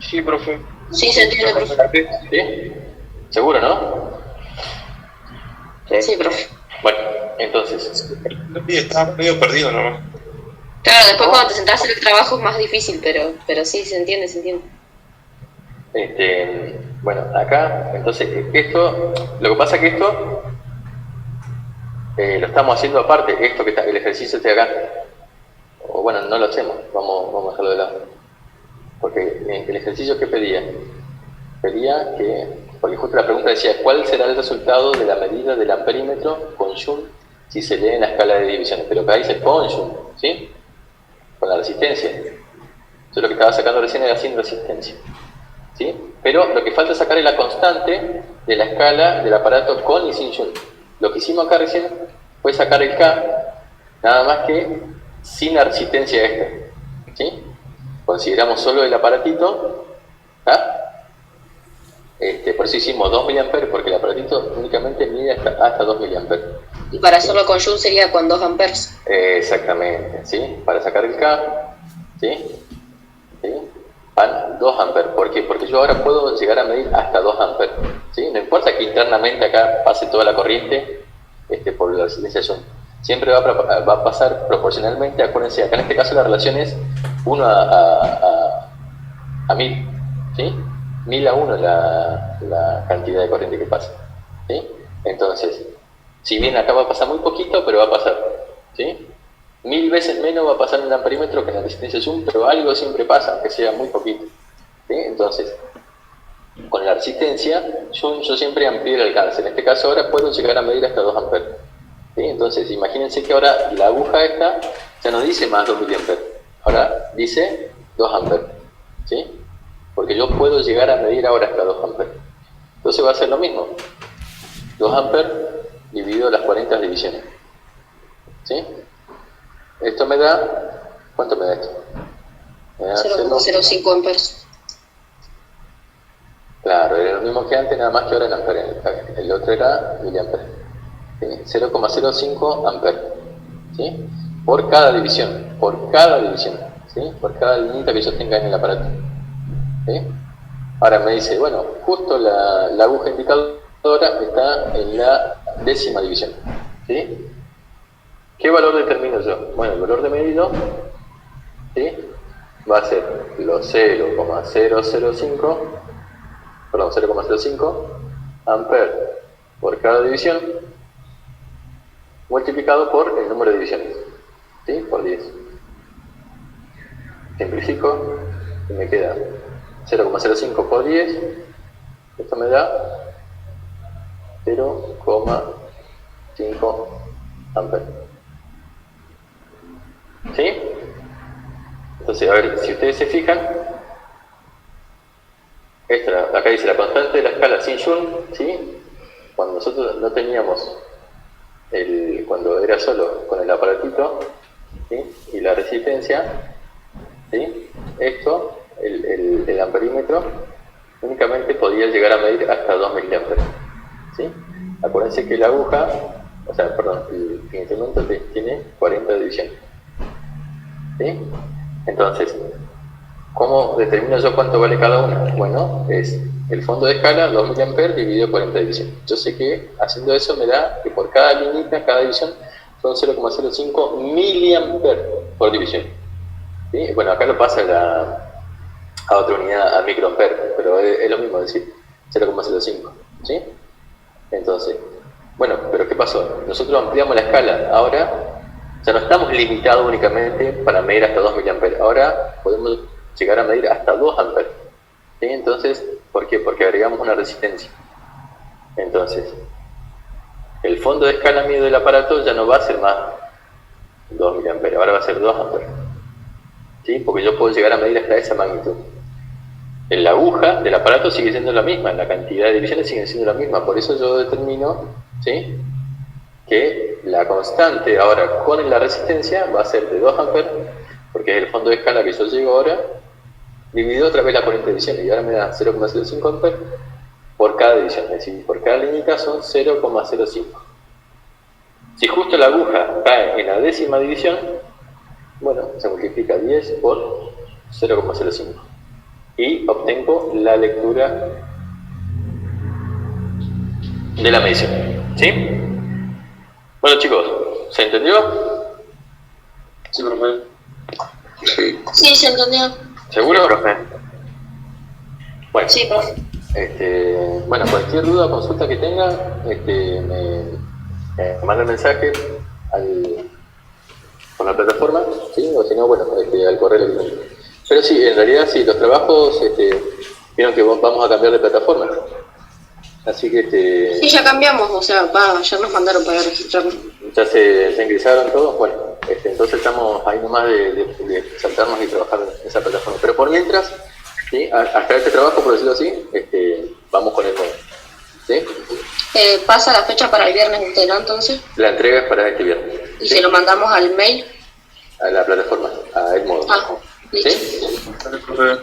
Sí, profe. Sí, se entiende, profe. ¿Sí? ¿Seguro, no? Sí, profe. Bueno, entonces, Sí, estaba medio perdido nomás. Claro, después cuando te sentás a hacer el trabajo es más difícil, pero sí, se entiende, se entiende. bueno, acá, entonces, esto, lo que pasa es que esto lo estamos haciendo aparte, esto que está, el ejercicio está acá. O bueno, no lo hacemos, vamos a dejarlo de lado. Porque el ejercicio que pedía que, porque justo la pregunta decía, ¿cuál será el resultado de la medida del amperímetro con Joule si se lee en la escala de divisiones? Pero acá dice con Joule, ¿sí? Con la resistencia. Yo lo que estaba sacando recién era sin resistencia, ¿sí? Pero lo que falta sacar es la constante de la escala del aparato con y sin Joule. Lo que hicimos acá recién fue sacar el K, nada más que sin la resistencia esta, ¿sí? Consideramos solo el aparatito, ¿ah? Por eso hicimos 2 mA, porque el aparatito únicamente mide hasta 2 mA. Y para hacerlo con Joule sería con 2 amperes. Exactamente, ¿sí? Para sacar el K, ¿sí? Van 2 amperes. ¿Por qué? Porque yo ahora puedo llegar a medir hasta 2 amperes, ¿sí? No importa que internamente acá pase toda la corriente por la resistencia Joule. Siempre va a pasar proporcionalmente, acuérdense, acá en este caso la relación es 1 a 1000, ¿sí? 1000 a 1 la cantidad de corriente que pasa, ¿sí? Entonces, si bien acá va a pasar muy poquito, pero va a pasar, ¿sí? 1000 veces menos va a pasar en el amperímetro que en la resistencia Joule, pero algo siempre pasa, aunque sea muy poquito, ¿sí? Entonces, con la resistencia, yo siempre amplío el alcance. En este caso ahora puedo llegar a medir hasta 2 amperes, ¿sí? Entonces, imagínense que ahora la aguja esta ya no dice más 2 mA, ahora dice 2 amperes, ¿sí? Porque yo puedo llegar a medir ahora hasta 2 amperes. Entonces va a ser lo mismo. 2 amperes dividido las 40 divisiones, ¿sí? Esto me da... ¿Cuánto me da esto? Me da 0,05 amperes. Claro, era lo mismo que antes, nada más que ahora en amperes. El otro era miliamperes, ¿sí? 0,05 amperes, ¿sí? Por cada división, ¿sí? Por cada linita que yo tenga en el aparato, ¿sí? Ahora me dice, bueno, justo la aguja indicadora está en la 10ª división, ¿sí? ¿Qué valor determino yo? Bueno, el valor de medido, ¿sí? Va a ser los 0,05 amperes por cada división multiplicado por el número de divisiones, ¿sí? Por 10. Simplifico y me queda 0,05 por 10, esto me da 0,5 amperes, ¿sí? Entonces, a ver, si ustedes se fijan, acá dice la constante de la escala sin Joule, ¿sí? Cuando nosotros no teníamos, cuando era solo con el aparatito, ¿sí? Y la resistencia, ¿sí? Esto, el amperímetro, únicamente podía llegar a medir hasta 2 mA, ¿sí? Acuérdense que la aguja, el instrumento tiene 40 divisiones, ¿sí? Entonces, ¿cómo determino yo cuánto vale cada una? Bueno, es el fondo de escala, 2 mA dividido 40 divisiones. Yo sé que haciendo eso me da que por cada linita, cada división, son 0,05 mA por división, ¿sí? Bueno, acá lo pasa a otra unidad, a microamper, pero es lo mismo decir 0,05, ¿sí? Entonces, bueno, pero ¿qué pasó? Nosotros ampliamos la escala, ahora ya no estamos limitados únicamente para medir hasta 2 mA, ahora podemos llegar a medir hasta 2 amperes, ¿sí? Entonces, ¿por qué? Porque agregamos una resistencia. Entonces, el fondo de escala mío del aparato ya no va a ser más 2 mA, ahora va a ser 2 amperes, ¿sí? Porque yo puedo llegar a medir hasta esa magnitud. En la aguja del aparato sigue siendo la misma, la cantidad de divisiones sigue siendo la misma, por eso yo determino, ¿sí?, que la constante ahora con la resistencia va a ser de 2 amperes, porque es el fondo de escala que yo llego ahora, dividido otra vez la 40 divisiones, y ahora me da 0,05 amperes por cada división, es decir, por cada linita son 0,05. Si justo la aguja cae en la 10ª división, bueno, se multiplica 10 por 0,05. Y obtengo la lectura de la medición. ¿Sí? Bueno, chicos, ¿se entendió? Sí, profe. Sí, se entendió. ¿Seguro? Sí, profe. Bueno, Sí, profe. bueno, cualquier duda o consulta que tenga, me manda mensaje por la plataforma, ¿sí? O si no, bueno, al correo electrónico. Pero sí, en realidad sí, los trabajos, vieron que vamos a cambiar de plataforma. Así que Sí, ya cambiamos, o sea, ya nos mandaron para registrarnos. ya se ingresaron todos. Bueno, entonces estamos ahí nomás de saltarnos y trabajar en esa plataforma. Pero por mientras, ¿sí? Hasta este trabajo, por decirlo así, vamos con el nuevo. ¿Sí? Pasa la fecha para el viernes usted, ¿no? Entonces, La entrega es para este viernes. y ¿sí? se lo mandamos al mail. A la plataforma, a Edmodo. Ah, listo. ¿Sí? Vale, profe.